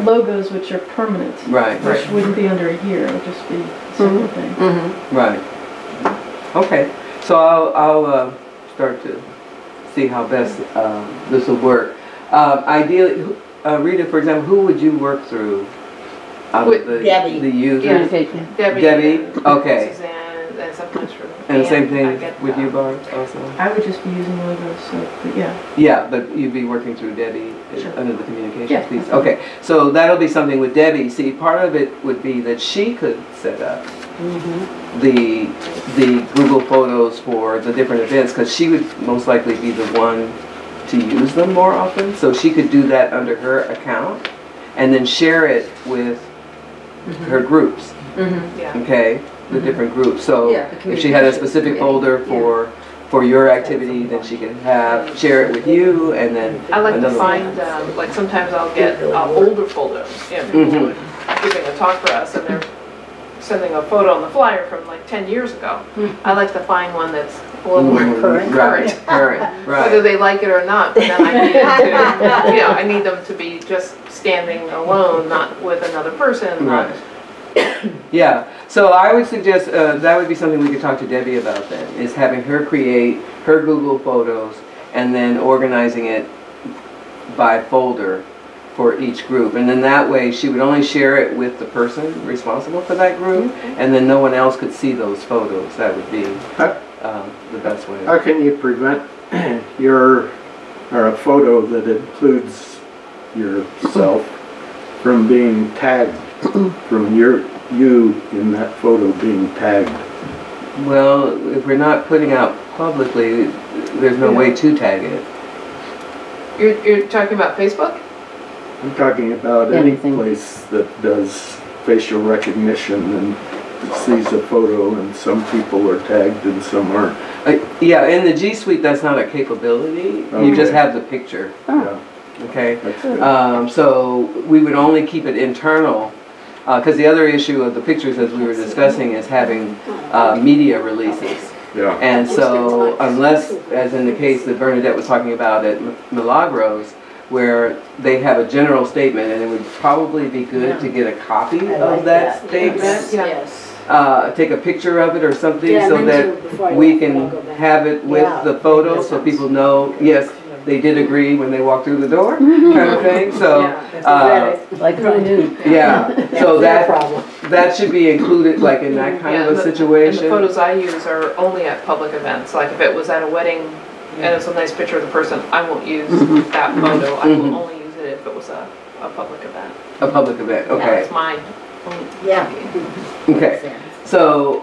logos which are permanent. right, Which wouldn't be under a year, it would just be a separate thing. Mm-hmm. right. Okay, so I'll start to see how best this will work. Ideally, Rita, for example, who would you work through out of the Debbie. the users? Communication. Debbie, and okay. Suzanne, and sometimes from. And the same I thing get, with you, Barb, also? I would just be using logos, so, but yeah. Yeah, but you'd be working through Debbie Sure. under the communications Yeah. piece. Okay, so that'll be something with Debbie. See, part of it would be that she could set up the Google Photos for the different events, because she would most likely be the one to use them more often. So she could do that under her account and then share it with her groups, Yeah. okay? The different groups. So Yeah, the if she had a communication. specific folder for your activity, then she could share it with you, and then I like to another one. find, like sometimes I'll get older folder, people giving a talk for us and they're sending a photo on the flyer from like 10 years ago. I like to find one that's a little more current. Right, Whether right. they like it or not, but then I need to, I need them to be just standing alone, not with another person. Right. Yeah, so I would suggest, that would be something we could talk to Debbie about then, is having her create her Google Photos and then organizing it by folder for each group. And then that way she would only share it with the person responsible for that group, and then no one else could see those photos. That would be the best way. How can you prevent a photo that includes yourself from being tagged, from you in that photo being tagged? Well, if we're not putting out publicly, there's no way to tag it. You're talking about Facebook? I'm talking about any Anything. place that does facial recognition and sees a photo, and some people are tagged and some aren't. Yeah, in the G Suite, that's not a capability. You just Okay. have the picture, Yeah, okay? that's good. So we would only keep it internal, because the other issue of the pictures, as we were discussing, is having media releases. Yeah. And so unless, as in the case that Bernadette was talking about at Milagros, where they have a general statement, and it would probably be good to get a copy I of like that that. statement. Yes. Take a picture of it or something, Yeah, I so meant that to before I we left, but I'll can go back. have it with Yeah. the photo, so people know, yes, they did agree when they walked through the door, kind of thing, so, Like I do. yeah, so Their that, problem. that should be included, like, in that kind of a And the situation. photos I use are only at public events, like if it was at a wedding and it's a nice picture of the person, I won't use that photo. I will only use it if it was a public event. A public event, okay, That's mine. Yeah. okay. So,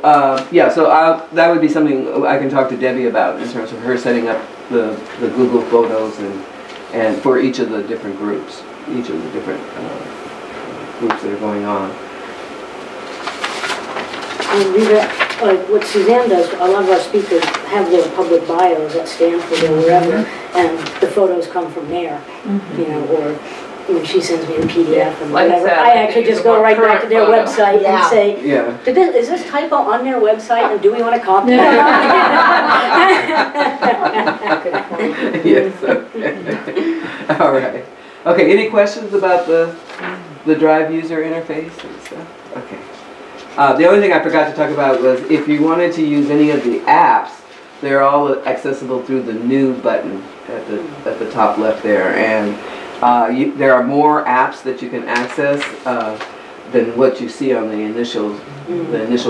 yeah, so that would be something I can talk to Debbie about in terms of her setting up the Google Photos and for each of the different groups, each of the different groups that are going on. And Rita, like what Suzanne does, a lot of our speakers have their public bios at Stanford or wherever, and the photos come from there, you know, or when she sends me a PDF and Like I whatever. said, I I actually use just a go more right back to their current photo. website Yeah. and say, Yeah. is this typo on their website and do we want to copy it? Yes, okay. All right. Okay, any questions about the Drive user interface and stuff? Okay. The only thing I forgot to talk about was if you wanted to use any of the apps, they're all accessible through the new button at the top left there. And there are more apps that you can access than what you see on the initial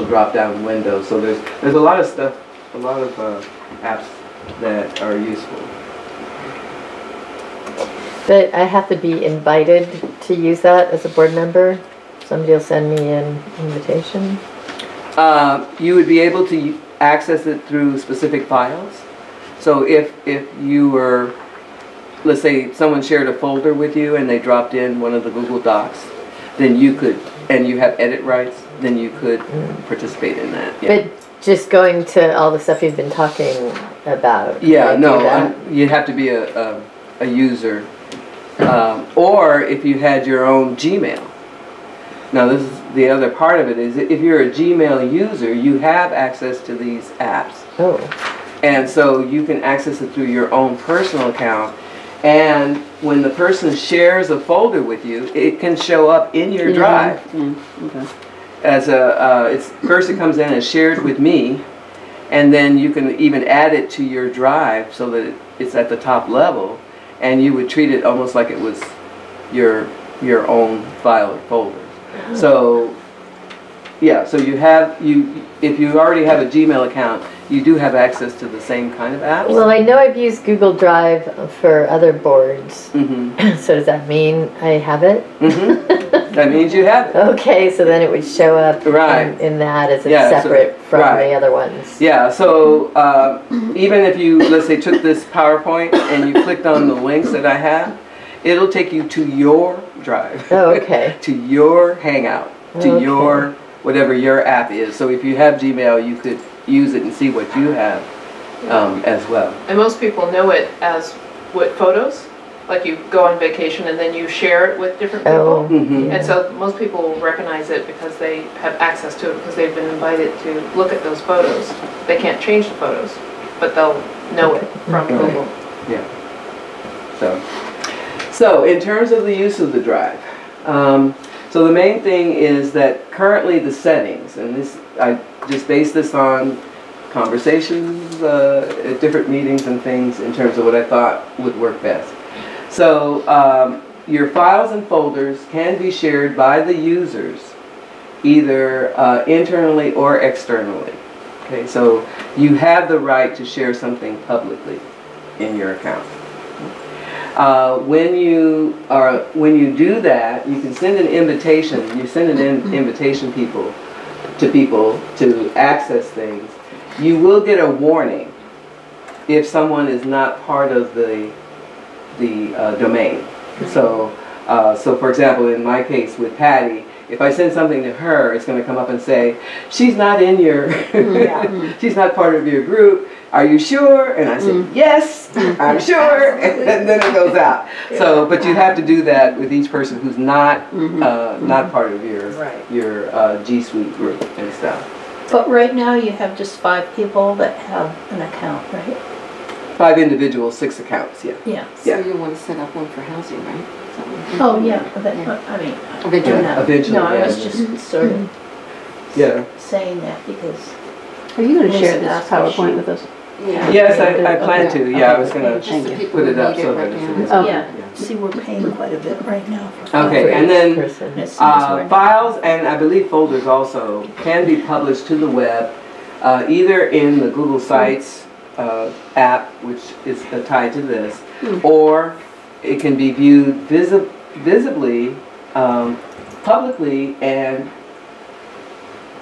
drop-down window. So there's a lot of stuff, a lot of apps that are useful. But I have to be invited to use that as a board member? Somebody will send me an invitation? You would be able to access it through specific files. So if you were, let's say someone shared a folder with you and they dropped in one of the Google Docs, then you could, and you have edit rights, then you could participate in that. Yeah. But just going to all the stuff you've been talking about? Yeah, can I do no, that? you'd have to be a user. Or if you had your own Gmail. Now this is the other part of it, is if you're a Gmail user, you have access to these apps. Oh, And so you can access it through your own personal account. And when the person shares a folder with you, it can show up in your drive. Yeah, okay. As first it comes in as shared with me, and then you can even add it to your drive so that it's at the top level, and you would treat it almost like it was your own file or folder. So yeah, so if you already have a Gmail account, you do have access to the same kind of apps. well, I know I've used Google Drive for other boards. Mm-hmm. So does that mean I have it? Mm-hmm. that means you have it. Okay, so then it would show up Right. in that as Yeah, so- separate from right. the other ones. Yeah, so even if you, let's say, took this PowerPoint and you clicked on the links that I have, it'll take you to your drive. Oh, okay. To your Hangout, to Okay. your, whatever your app is. So if you have Gmail, you could use it and see what you have as well. And most people know it as with photos, like you go on vacation and then you share it with different Oh. people. Mhm. And so most people will recognize it because they have access to it, because they've been invited to look at those photos. They can't change the photos, but they'll know it from Right. Google. So in terms of the use of the drive, so the main thing is that currently the settings, and this I just based this on conversations at different meetings and things in terms of what I thought would work best. So your files and folders can be shared by the users either internally or externally. Okay, so you have the right to share something publicly in your account. When you do that, you can send an invitation. You send an invitation to people to access things. You will get a warning if someone is not part of the domain. So for example, in my case with Patty, if I send something to her, it's going to come up and say, she's not in your, she's not part of your group. Are you sure? And I say, yes, I'm sure. And then it goes out. So, but you have to do that with each person who's not not part of your G Suite group and stuff. But right now you have just 5 people that have an account, right? 5 individuals, 6 accounts. Yeah. Yeah. So you want to set up one for housing, right? Oh, yeah, but I mean, Eventually. no. Eventually, No, I was yeah. just sort of Yeah. saying that because, Are you going to share Lisa this asked what PowerPoint she- with us? Yeah. Yes, I plan to. Yeah, I was Okay. going Just to the Thank people put who it up need so it that right it's. now. Okay. yeah, see, we're paying quite a bit right now. for- Okay, For and each then person. As soon as we're- files and I believe folders also can be published to the web, either in the Google Sites app, which is tied to this, or it can be viewed visibly, publicly, and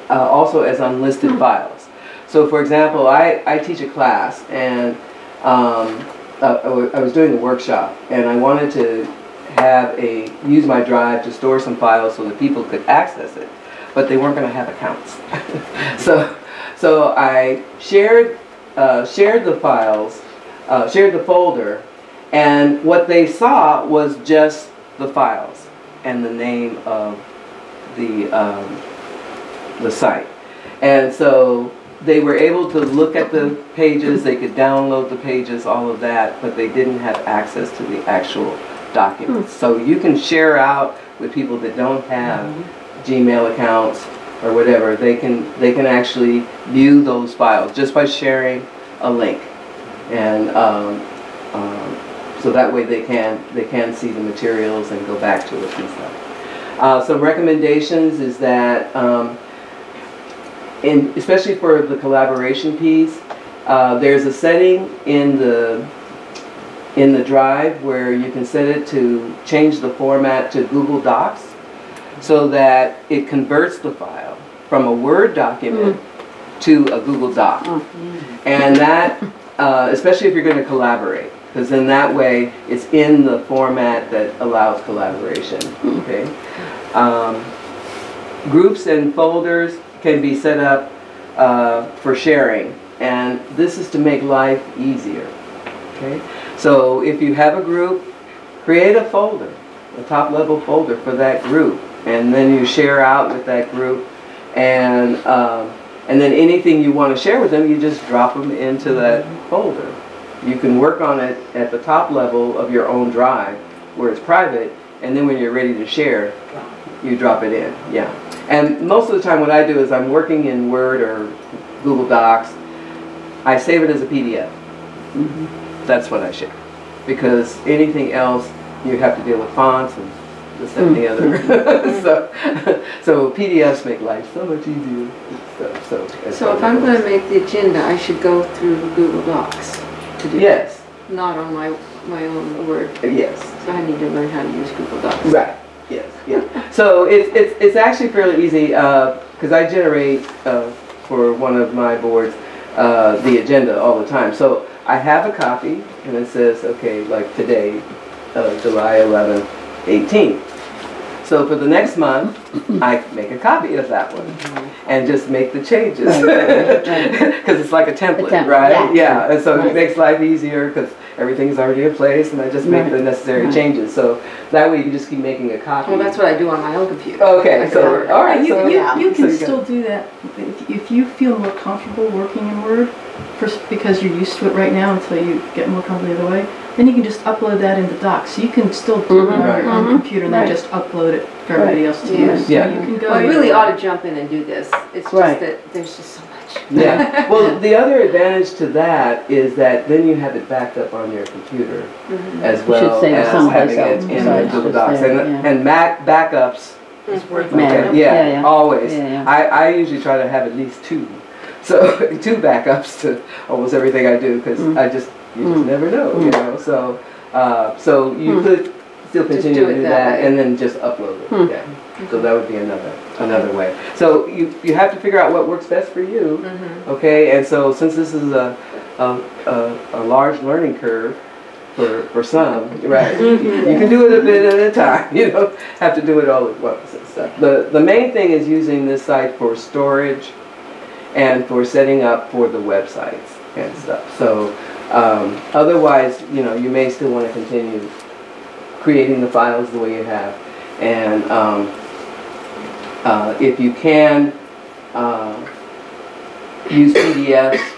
also as unlisted files. So for example, I teach a class and I was doing a workshop and I wanted to use my drive to store some files so that people could access it, but they weren't going to have accounts. so I shared the files, shared the folder, and what they saw was just the files and the name of the site. And so they were able to look at the pages, they could download the pages, all of that, but they didn't have access to the actual documents. So you can share out with people that don't have Gmail accounts or whatever. They can actually view those files just by sharing a link, and so that way they can see the materials and go back to it and stuff. Some recommendations is that, especially for the collaboration piece, there's a setting in the drive where you can set it to change the format to Google Docs so that it converts the file from a Word document to a Google Doc. And that, especially if you're going to collaborate, because then that way it's in the format that allows collaboration. Okay. Groups and folders can be set up for sharing, and this is to make life easier. Okay. So if you have a group, create a folder, a top level folder for that group, and then you share out with that group, and then anything you want to share with them, you just drop them into that folder. You can work on it at the top level of your own drive, where it's private, and then when you're ready to share, you drop it in. Yeah. And most of the time what I do is I'm working in Word or Google Docs, I save it as a PDF. That's what I share. Because anything else, you have to deal with fonts and this, that, and the other. so PDFs make life so much easier. So if I'm going to make the agenda, I should go through Google Docs to do Yes. that, not on my own Word. Yes. So I need to learn how to use Google Docs. Right. Yes, yeah. So it's actually fairly easy, because I generate, for one of my boards, the agenda all the time. So I have a copy, and it says, okay, like today, July 11th, 18th. So for the next month, I make a copy of that one and just make the changes. Because it's like a template, right? Yeah, and so it makes life easier because everything's already in place and I just make the necessary changes. So that way you can just keep making a copy. Well, that's what I do on my own computer. Okay, so, all right. You, so, you can so still do that if you feel more comfortable working in Word, first because you're used to it right now until you get more comfortable the other way. Then you can just upload that into Docs. So you can still do it on your own computer and then just upload it for everybody else to use. Yeah. So you can go. Well, I really ought to jump in and do this. It's just that there's just so much. Yeah. Well, the other advantage to that is that then you have it backed up on your computer as well as having it in Google Docs. And Mac backups It's worth Okay, always. I usually try to have at least two. So 2 backups to almost everything I do because you just never know, you know. So so you could still continue to do that and then just upload it. Yeah. So that would be another way. So you have to figure out what works best for you. Okay. And so since this is a large learning curve for some, right? You can do it a bit at a time. You don't have to do it all at once and stuff. The main thing is using this site for storage and for setting up for the websites and stuff. So otherwise, you know, you may still want to continue creating the files the way you have. And if you can use PDFs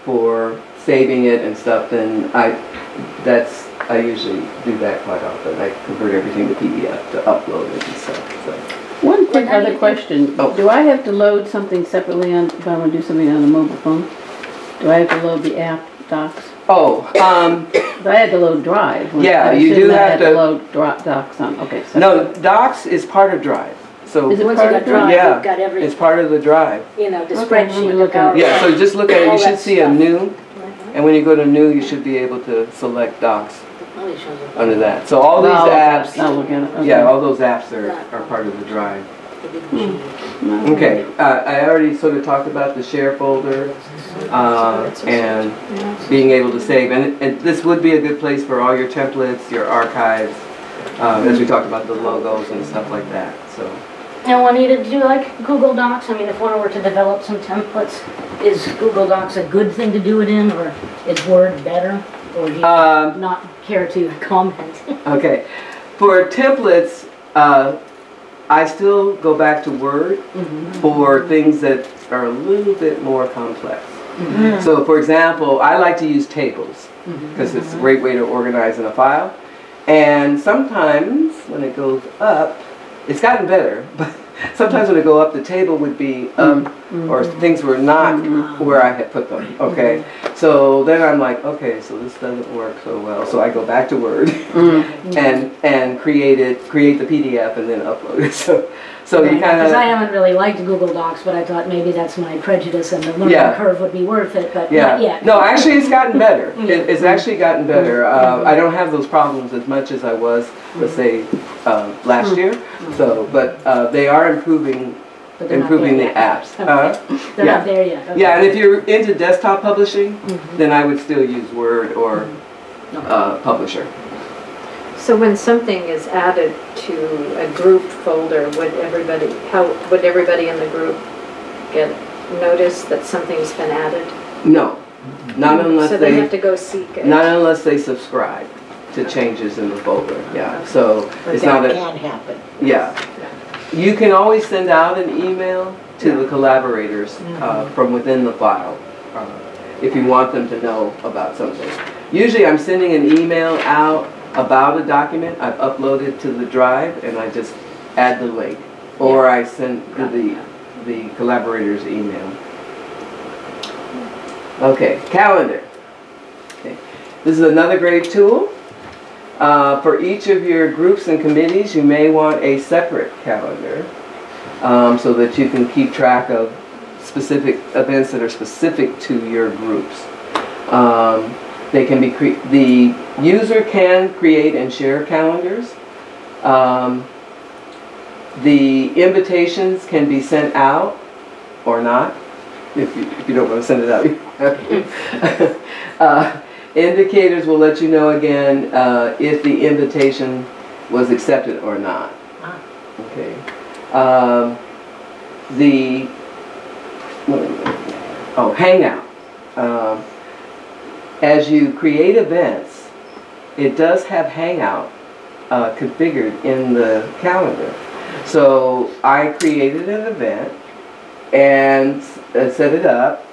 for saving it and stuff, then I usually do that quite often. I convert everything to PDF to upload it and stuff. So. One quick other question. Do I have to load something separately if I want to do something on a mobile phone? Do I have to load the app Docs? Oh, I had to load Drive. Yeah, you do have to load Docs on. Okay. No, Docs is part of Drive. So is it Once part you of got Drive, yeah, you've got everything. it's part of the Drive. You know, the Okay, spreadsheet, look the at it. Yeah, so just look at it. all You should that see a stuff. new, and when you go to new, you should be able to select Docs Oh, it shows up. under that. So all these apps, I'll look at it. Okay. yeah, all those apps are part of the Drive. The big machine. Okay, I already sort of talked about the share folder and being able to save. And this would be a good place for all your templates, your archives, as we talked about the logos and stuff like that. So. Now, Juanita, do you like Google Docs? I mean, if one were to develop some templates, is Google Docs a good thing to do it in, or is Word better? Or do you not care to comment? Okay, for templates, I still go back to Word for things that are a little bit more complex. So for example, I like to use tables because it's a great way to organize in a file. And sometimes when it goes up, it's gotten better, but sometimes when it go up, the table would be up or things were not where I had put them, okay? So then I'm like, okay, so this doesn't work so well. So I go back to Word and create the PDF and then upload it. So you kind of... Because I haven't really liked Google Docs, but I thought maybe that's my prejudice and the learning curve would be worth it, but not yet. No, actually it's gotten better. It's actually gotten better. I don't have those problems as much as I was, let's say, last year. So, but they are improving the apps. They're not there yet. Okay. Yeah, and if you're into desktop publishing, then I would still use Word or Publisher. So when something is added to a group folder, would everybody in the group get notice that something's been added? No, not unless so they have to go seek it. Not unless they subscribe to changes in the folder. Yeah, so it's not That can happen. Yeah, you can always send out an email to the collaborators from within the file if you want them to know about something. Usually, I'm sending an email out about a document I've uploaded to the Drive, and I just add the link, or I send the collaborators email. Okay, calendar. Okay. This is another great tool. For each of your groups and committees, you may want a separate calendar so that you can keep track of specific events that are specific to your groups. They can be the user can create and share calendars, The invitations can be sent out or not, if you don't want to send it out. Indicators will let you know again if the invitation was accepted or not. Okay. Hangout. As you create events, it does have Hangout configured in the calendar. So I created an event and set it up,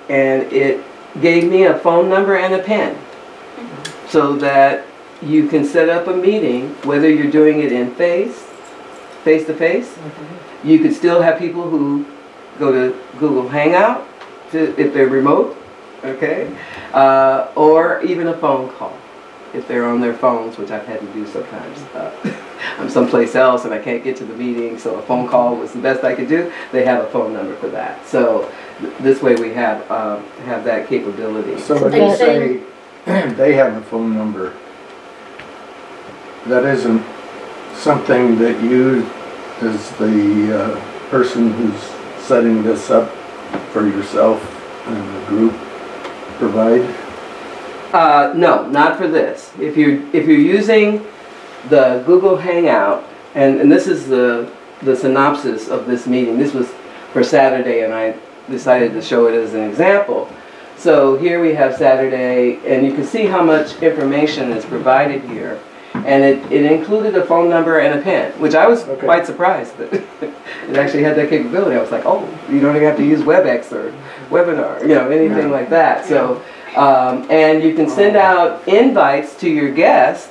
and it gave me a phone number and a pen so that you can set up a meeting, whether you're doing it in face-to-face. You could still have people who go to Google Hangout if they're remote, okay? Or even a phone call if they're on their phones, which I've had to do sometimes. I'm someplace else and I can't get to the meeting, so a phone call was the best I could do. They have a phone number for that. So this way we have that capability. So when you say they have a phone number, that isn't something that you, as the person who's setting this up for yourself and the group, provide? No, not for this. If you're using the Google Hangout, and this is the synopsis of this meeting. This was for Saturday, and I decided to show it as an example. So here we have Saturday, and you can see how much information is provided here. And it included a phone number and a pen, which I was quite surprised that it actually had that capability. I was like, oh, you don't even have to use WebEx or Webinar, anything like that. So, and you can send out invites to your guest,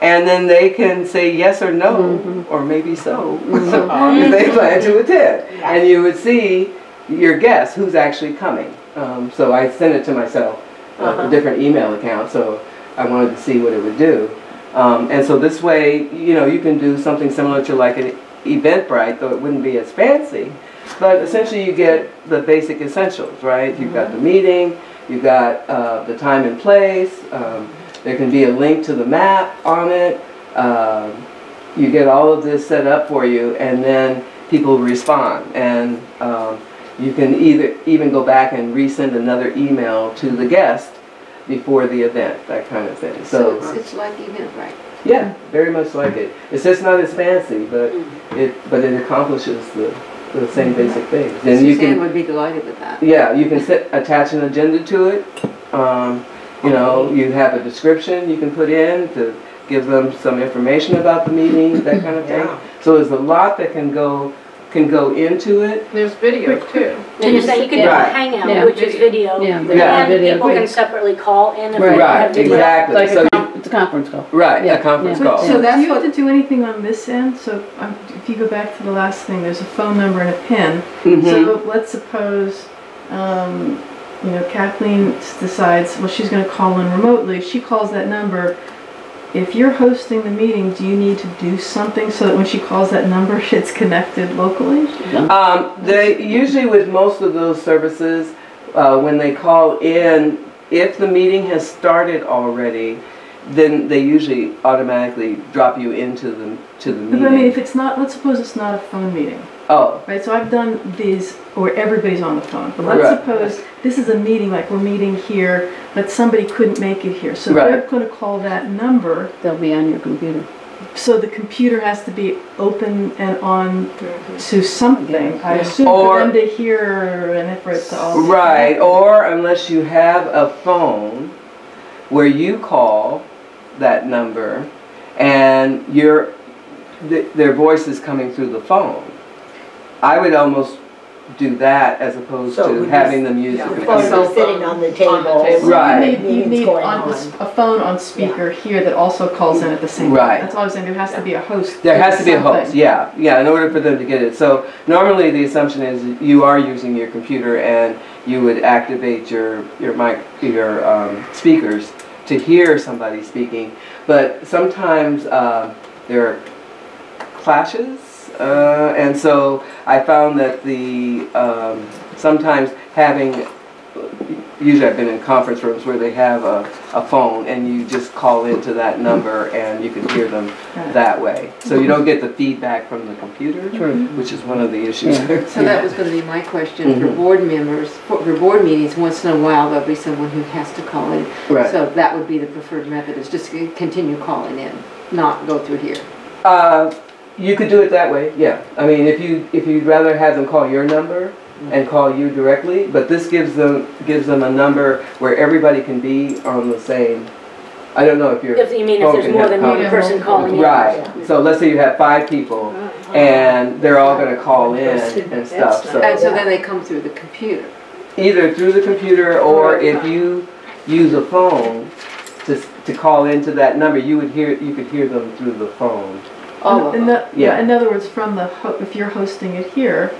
and then they can say yes or no, or maybe so, if they plan to attend. And you would see your guest, who's actually coming. So I sent it to myself, a different email account, so I wanted to see what it would do. And so this way, you can do something similar to like an Eventbrite, though it wouldn't be as fancy. But essentially you get the basic essentials, right? You've got the meeting, you've got the time and place, there can be a link to the map on it. You get all of this set up for you, and then people respond. And you can even go back and resend another email to the guest before the event, that kind of thing. So it's like Eventbrite. Yeah, very much like it. It's just not as fancy, but it accomplishes the same basic things. And Suzanne would be delighted with that. Yeah, you can attach an agenda to it. You have a description you can put in to give them some information about the meeting, that kind of thing. So there's a lot that can go into it. There's video too. And you're saying you can do a hangout, which is video, and people can separately call in if they have video. Exactly. So it's a conference call. Right, a conference call. So do you have to do anything on this end? So if you go back to the last thing, there's a phone number and a PIN. So let's suppose, Kathleen decides, well, she's going to call in remotely. She calls that number. If you're hosting the meeting, do you need to do something so that when she calls that number, it's connected locally? They usually, with most of those services, when they call in, if the meeting has started already, then they usually automatically drop you into the meeting. But I mean, if it's not, let's suppose it's not a phone meeting. Oh. Right, so I've done these where everybody's on the phone. But let's suppose this is a meeting, like we're meeting here, but somebody couldn't make it here. So they're going to call that number. They'll be on your computer. So the computer has to be open and on to something, I assume, for them to hear and for it to all. Right, or unless you have a phone where you call that number and their voice is coming through the phone. I would almost do that as opposed to having them use the phone sitting on the table. Right. You need a phone on speaker here that also calls in at the same time. That's all I'm saying. There has to be a host. There has to be a host, yeah, in order for them to get it. So normally the assumption is you are using your computer and you would activate your mic, your speakers to hear somebody speaking. But sometimes there are clashes. And so I found that sometimes having, usually I've been in conference rooms where they have a phone, and you just call into that number and you can hear them that way. So you don't get the feedback from the computer, which is one of the issues. So that was gonna be my question for board members, for board meetings, once in a while, there'll be someone who has to call in. Right. So that would be the preferred method, is just to continue calling in, not go through here. You could do it that way, yeah. I mean, if you'd rather have them call your number and call you directly, but this gives them a number where everybody can be on the same. I don't know if you're. If you mean if there's more than one person calling in. Right. So let's say you have 5 people, and they're all going to call in and stuff. So And so then they come through the computer. either through the computer, or if you use a phone to call into that number, you could hear them through the phone. In other words, from if you're hosting it here,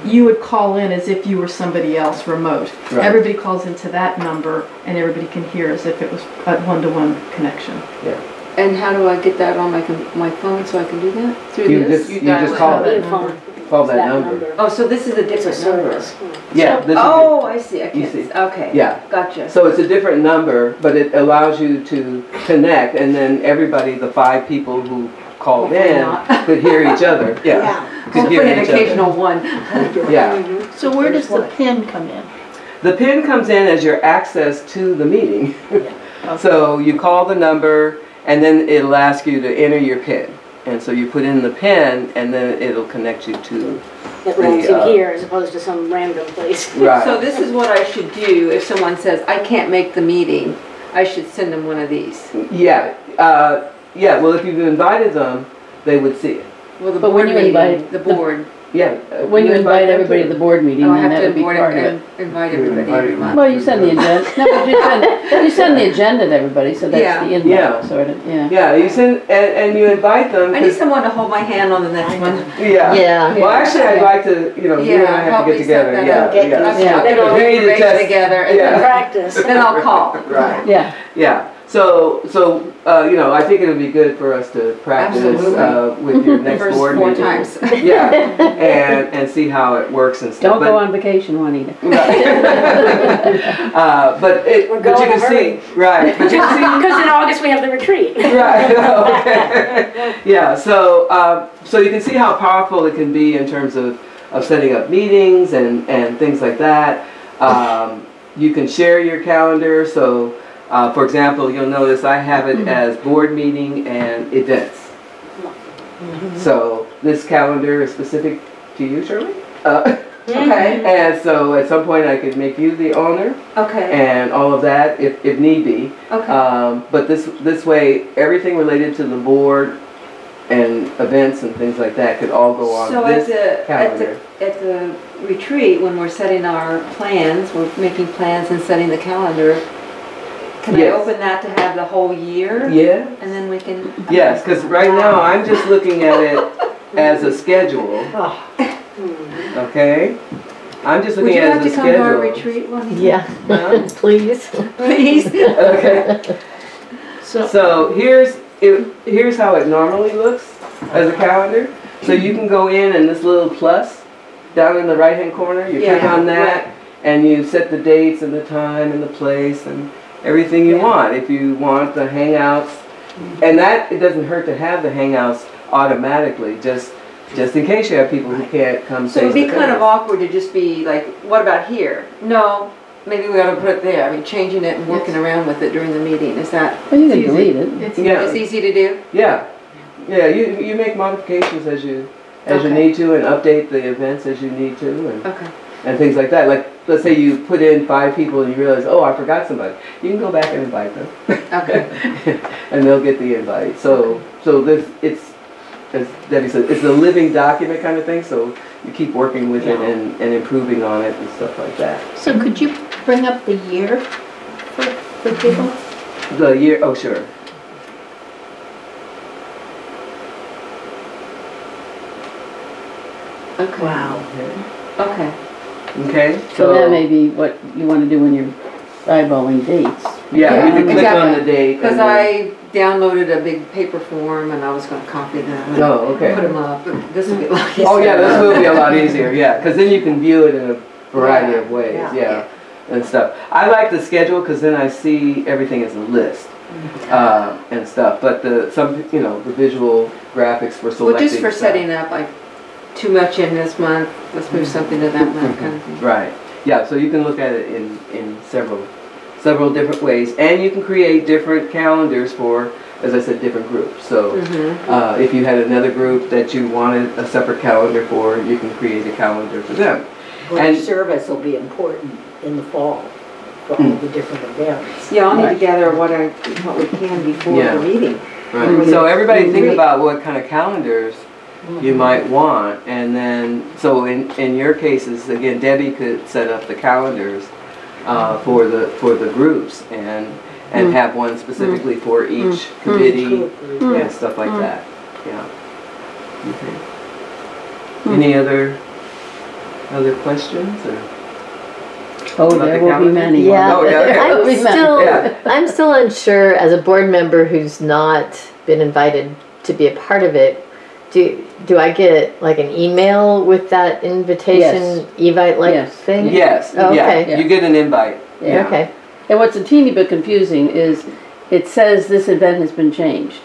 you would call in as if you were somebody else remote. Right. Everybody calls into that number, and everybody can hear as if it was a one-to-one connection. Yeah. And how do I get that on my phone so I can do that? Through You this? just call it. Call that number. Oh, so this is a different number? Yeah. This Oh, I see. I You can't, see. okay. Yeah. Gotcha. So it's a different number, but it allows you to connect, and then everybody, the 5 people who called in, could hear each other. Yeah. Could hear Hopefully an each other. occasional one. Yeah. So where does the PIN come in? The PIN comes in as your access to the meeting. So you call the number, and then it'll ask you to enter your PIN. And so you put in the PIN, and then it'll connect you to That runs in here as opposed to some random place. Right. So this is what I should do if someone says, I can't make the meeting. I should send them one of these. Yeah. Yeah, well, if you've invited them, they would see it. Well, the But board when you meeting, invite the board. Yeah. When you invite everybody to them the board meeting, Oh, I then have that to would be part of it. invite everybody every month. Well, you send the agenda, no, but you send the agenda to everybody, so that's Yeah. the invite, Yeah. sort of, yeah. Yeah, you send, and you invite them. I need someone to hold my hand on the next one. Yeah. Yeah. Well, actually, I'd like to, you and I have help to get me set together. that Yeah, up. yeah. I'll get all We the need to information test- together and Yeah. Practice. then I'll call. Right. Yeah. Yeah. So I think it would be good for us to practice with your next First board 4 meeting. times. Yeah, and see how it works and stuff. Don't go on vacation, Juanita. But you going can to see, right? But you can see. Because in August we have the retreat. Right. Okay. Yeah. So you can see how powerful it can be in terms of setting up meetings and things like that. You can share your calendar. So, for example, you'll notice I have it as board meeting and events. So this calendar is specific to you, Shirley. Okay. And so at some point I could make you the owner Okay. and all of that if need be. Okay. But this way, everything related to the board and events and things like that could all go on So this calendar. at the retreat, when we're setting our plans, we're making plans and setting the calendar, can I Yes. open that to have the whole year? Yeah. And then we can. Yes, because right now I'm just looking at it as a schedule. Okay. I'm just Would looking you at like it to as a come to our schedule. retreat, Juanita? Yeah, please. Please. Okay. So here's how it normally looks as a calendar. So you can go in and this little plus down in the right hand corner, you click on that and you set the dates and the time and the place and everything you want. If you want the hangouts, and that it doesn't hurt to have the hangouts automatically, just in case you have people who can't come. So it'd be kind of awkward to just be like, what about here? No, maybe we ought to put it there. I mean, changing it and working around with it during the meeting. Is that? Well, you can delete it. It's easy to do? Yeah. Yeah, you make modifications as you need to and update the events as you need to and things like that. Like, let's say you put in 5 people and you realize, oh, I forgot somebody. You can go back and invite them. Okay. And they'll get the invite. So this, it's, as Debbie said, it's a living document kind of thing, so you keep working with it and improving on it and stuff like that. So could you bring up the year for people? The year, oh, sure. Okay. Wow. Okay. Okay. So that may be what you want to do when you're eyeballing dates. Yeah, you can click exactly. on the date. Because and then- I downloaded a big paper form and I was going to copy them and Oh, okay. put them up. But this will be a lot easier. Oh yeah, this will be a lot easier, yeah, because then you can view it in a variety of ways, Yeah. yeah. and stuff. I like the schedule because then I see everything as a list and stuff. But some the visual graphics for selecting. Well, just for stuff. setting up, like, too much in this month, let's move something to that month kind of thing. Right. Yeah. So you can look at it in several different ways, and you can create different calendars for, as I said, different groups. So if you had another group that you wanted a separate calendar for, you can create a calendar for them. And service will be important in the fall for all the different events. Yeah, I'll need to gather what we can before the meeting. Right. So everybody think about what kind of calendars you might want, and then so in your cases, again, Debbie could set up the calendars for the groups and have one specifically for each committee and stuff like that. Yeah. Okay. Any other questions or? Oh, there will be many. Yeah, Oh, yeah. I'm still unsure as a board member who's not been invited to be a part of it. Do I get like an email with that invitation, Evite-like thing? Yes. Oh, okay. Yeah. You get an invite. Yeah. Okay. And what's a teeny bit confusing is it says this event has been changed.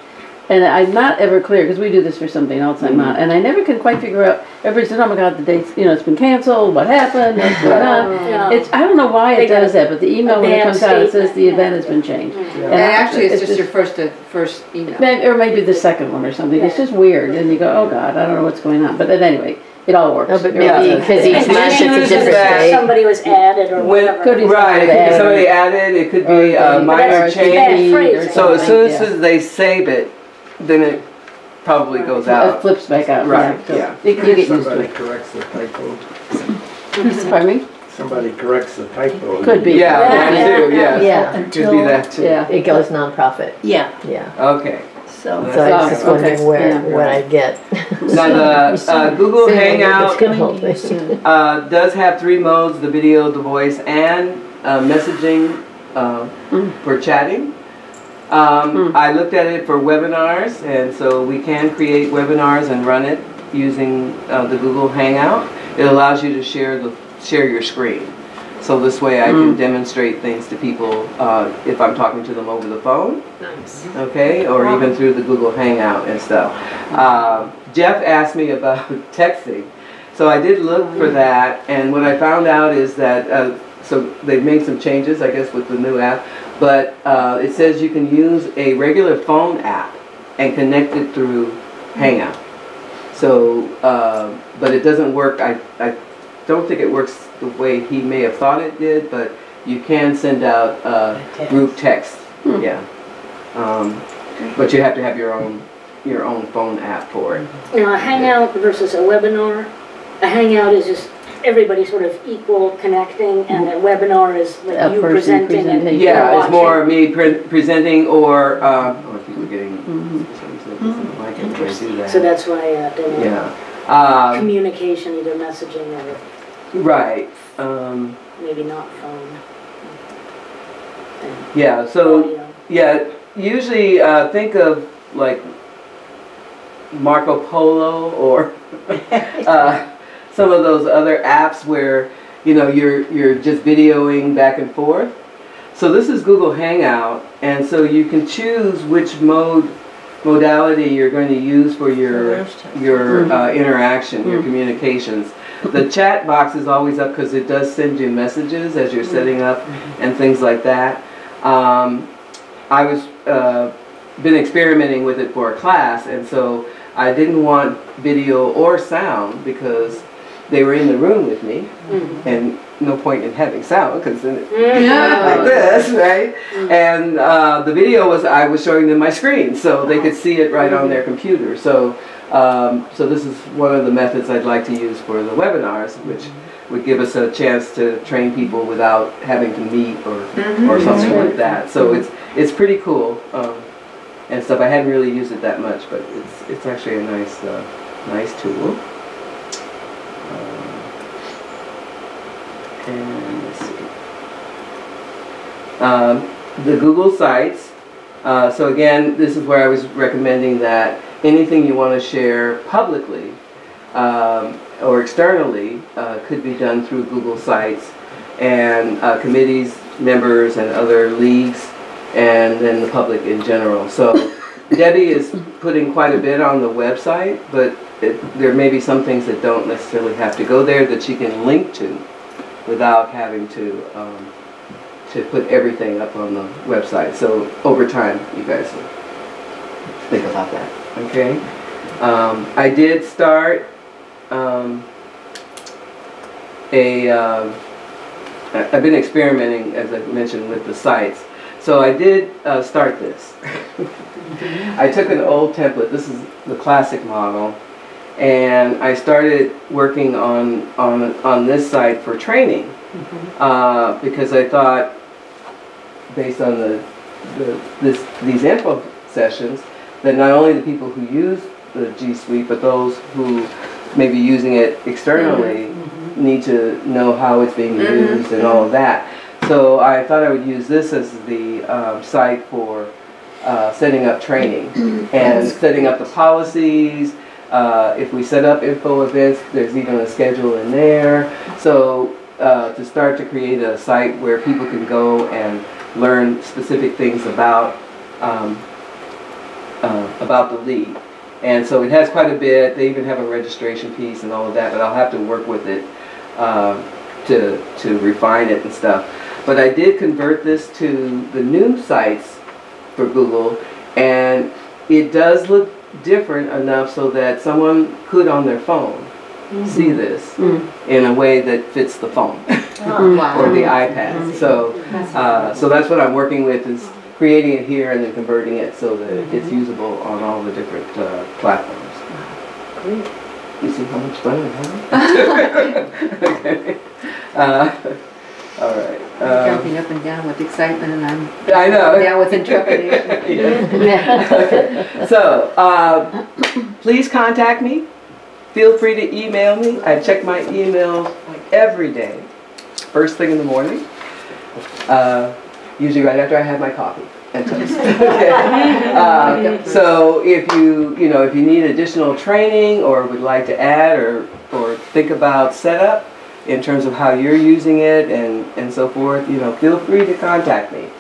And I'm not ever clear, because we do this for something else I'm on, and I never can quite figure out, everybody says, oh my God, the date's, it's been canceled, what happened, what's going on? I don't know why it does that, but the email when it comes out, it says the event has been changed. And actually, it's just your first email. Or maybe the second one or something. It's just weird, and you go, oh God, I don't know what's going on. But then anyway, it all works. Oh, but maybe because each month it's a different day. Somebody was added or whatever. Right, it could be somebody added, it could be a minor change. So as soon as they save it, then it probably goes out. It flips back out. Right, So yeah. You get used to Somebody it. corrects the typo. Pardon me? Somebody corrects the typo. Could be. Yeah, that too, yes. Yeah. Could be that too. Yeah. It goes nonprofit. Yeah, Yeah. Okay. so. So I was just wondering Okay. where Yeah. what I get. Now the Google Hangout Hangout. does have 3 modes: the video, the voice, and messaging for chatting. I looked at it for webinars, and so we can create webinars and run it using the Google Hangout. It allows you to share your screen. So this way I can demonstrate things to people if I'm talking to them over the phone. Nice. Okay, or even through the Google Hangout and stuff. Jeff asked me about texting. So I did look for that, and what I found out is that, so they've made some changes, I guess, with the new app, but it says you can use a regular phone app and connect it through Hangout. So, but it doesn't work, I don't think it works the way he may have thought it did, but you can send out group text, yeah. But you have to have your own phone app for it. A hangout versus a webinar. A hangout is just everybody sort of equal connecting, and a webinar is like A you person presenting and presenting. Yeah, it's watching. more me presenting, or people getting, I can't really do that. So that's why they want Yeah. communication, either messaging or Right. maybe not phone. Yeah, so, Audio. yeah, usually think of like Marco Polo or some of those other apps where, you're just videoing back and forth. So this is Google Hangout, and so you can choose which modality you're going to use for your interaction, your communications. The chat box is always up because it does send you messages as you're setting up and things like that. I was been experimenting with it for a class, and so I didn't want video or sound because they were in the room with me, and no point in having sound because then it's like this, right? And the video was I was showing them my screen, so they could see it right on their computer. So, so this is one of the methods I'd like to use for the webinars, which would give us a chance to train people without having to meet or something like that. So it's pretty cool and stuff. I hadn't really used it that much, but it's actually a nice tool. And let's see. The Google Sites. So again, this is where I was recommending that anything you want to share publicly or externally could be done through Google Sites. and committees, members, and other leagues, and then the public in general. So Debbie is putting quite a bit on the website, but there may be some things that don't necessarily have to go there that she can link to without having to put everything up on the website. So over time, you guys will think about that, okay? I did start I've been experimenting, as I mentioned, with the sites. So I did start this. I took an old template, this is the classic model, and I started working on this site for training, because I thought, based on these info sessions, that not only the people who use the G Suite, but those who may be using it externally need to know how it's being used and all of that. So I thought I would use this as the site for setting up training and setting up the policies. If we set up info events, there's even a schedule in there. So to start to create a site where people can go and learn specific things about the league. And so it has quite a bit. They even have a registration piece and all of that, but I'll have to work with it to refine it and stuff. But I did convert this to the new sites for Google, and it does look different enough so that someone could on their phone see this in a way that fits the phone or the iPad. So so that's what I'm working with, is creating it here and then converting it so that it's usable on all the different platforms. Great. You see how much fun I'm having? Okay. All right. Jumping up and down with excitement, and I'm I know. down with intrepidation. Yeah. So please contact me. Feel free to email me. I check my emails like every day, first thing in the morning. Usually right after I have my coffee and toast. Okay. So if you need additional training or would like to add or think about setup in terms of how you're using it and so forth, feel free to contact me.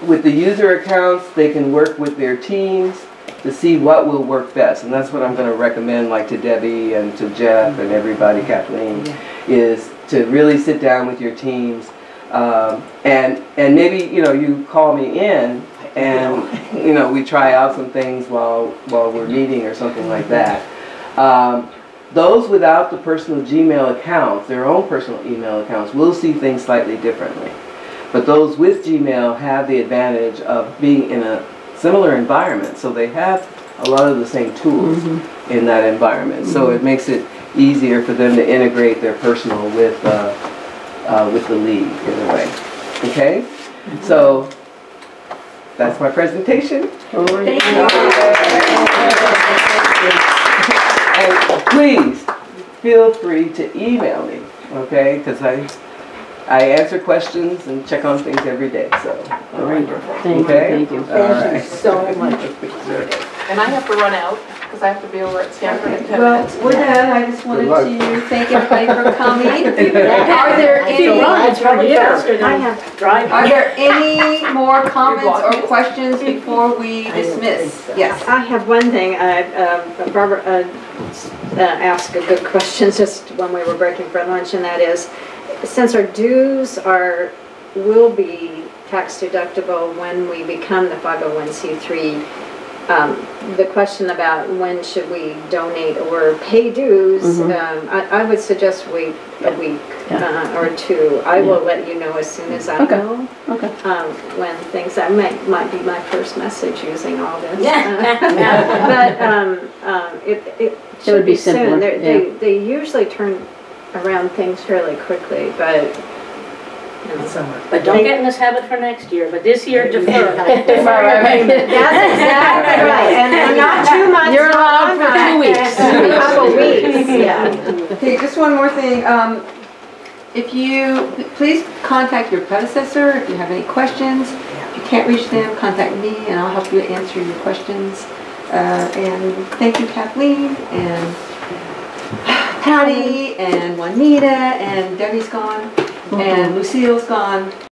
With the user accounts, they can work with their teams to see what will work best, and that's what I'm going to recommend, like to Debbie and to Jeff and everybody, Kathleen, is to really sit down with your teams, and maybe you call me in and we try out some things while we're meeting or something like that. Those without the personal Gmail accounts, their own personal email accounts, will see things slightly differently. But those with Gmail have the advantage of being in a similar environment, so they have a lot of the same tools in that environment. So it makes it easier for them to integrate their personal with the league in a way. Okay? So that's my presentation. Thank you. And please feel free to email me, okay? Because I answer questions and check on things every day, so. Wonderful. Thank you. Thank you so much. And I have to run out because I have to be over at Stanford in 10 Well, minutes. with that, I just wanted luck. to thank everybody for coming. Are there any more comments or questions before we dismiss? Yes. I have one thing. Barbara asked a good question just when we were breaking for lunch, and that is, since our dues will be tax deductible when we become the 501c3, the question about when should we donate or pay dues, I would suggest wait a week or two. I will let you know as soon as I know. Okay. When things, that might be my first message using all this. But it should be soon. They usually turn around things fairly quickly, but But don't get in this habit for next year, but this year defer. That's exactly right. And not 2 months. You're allowed for 2 weeks. A couple weeks, yeah. Okay, just one more thing. If you, please contact your predecessor if you have any questions. If you can't reach them, contact me and I'll help you answer your questions. And thank you, Kathleen, and Patty and Juanita and Debbie's gone and Lucille's gone.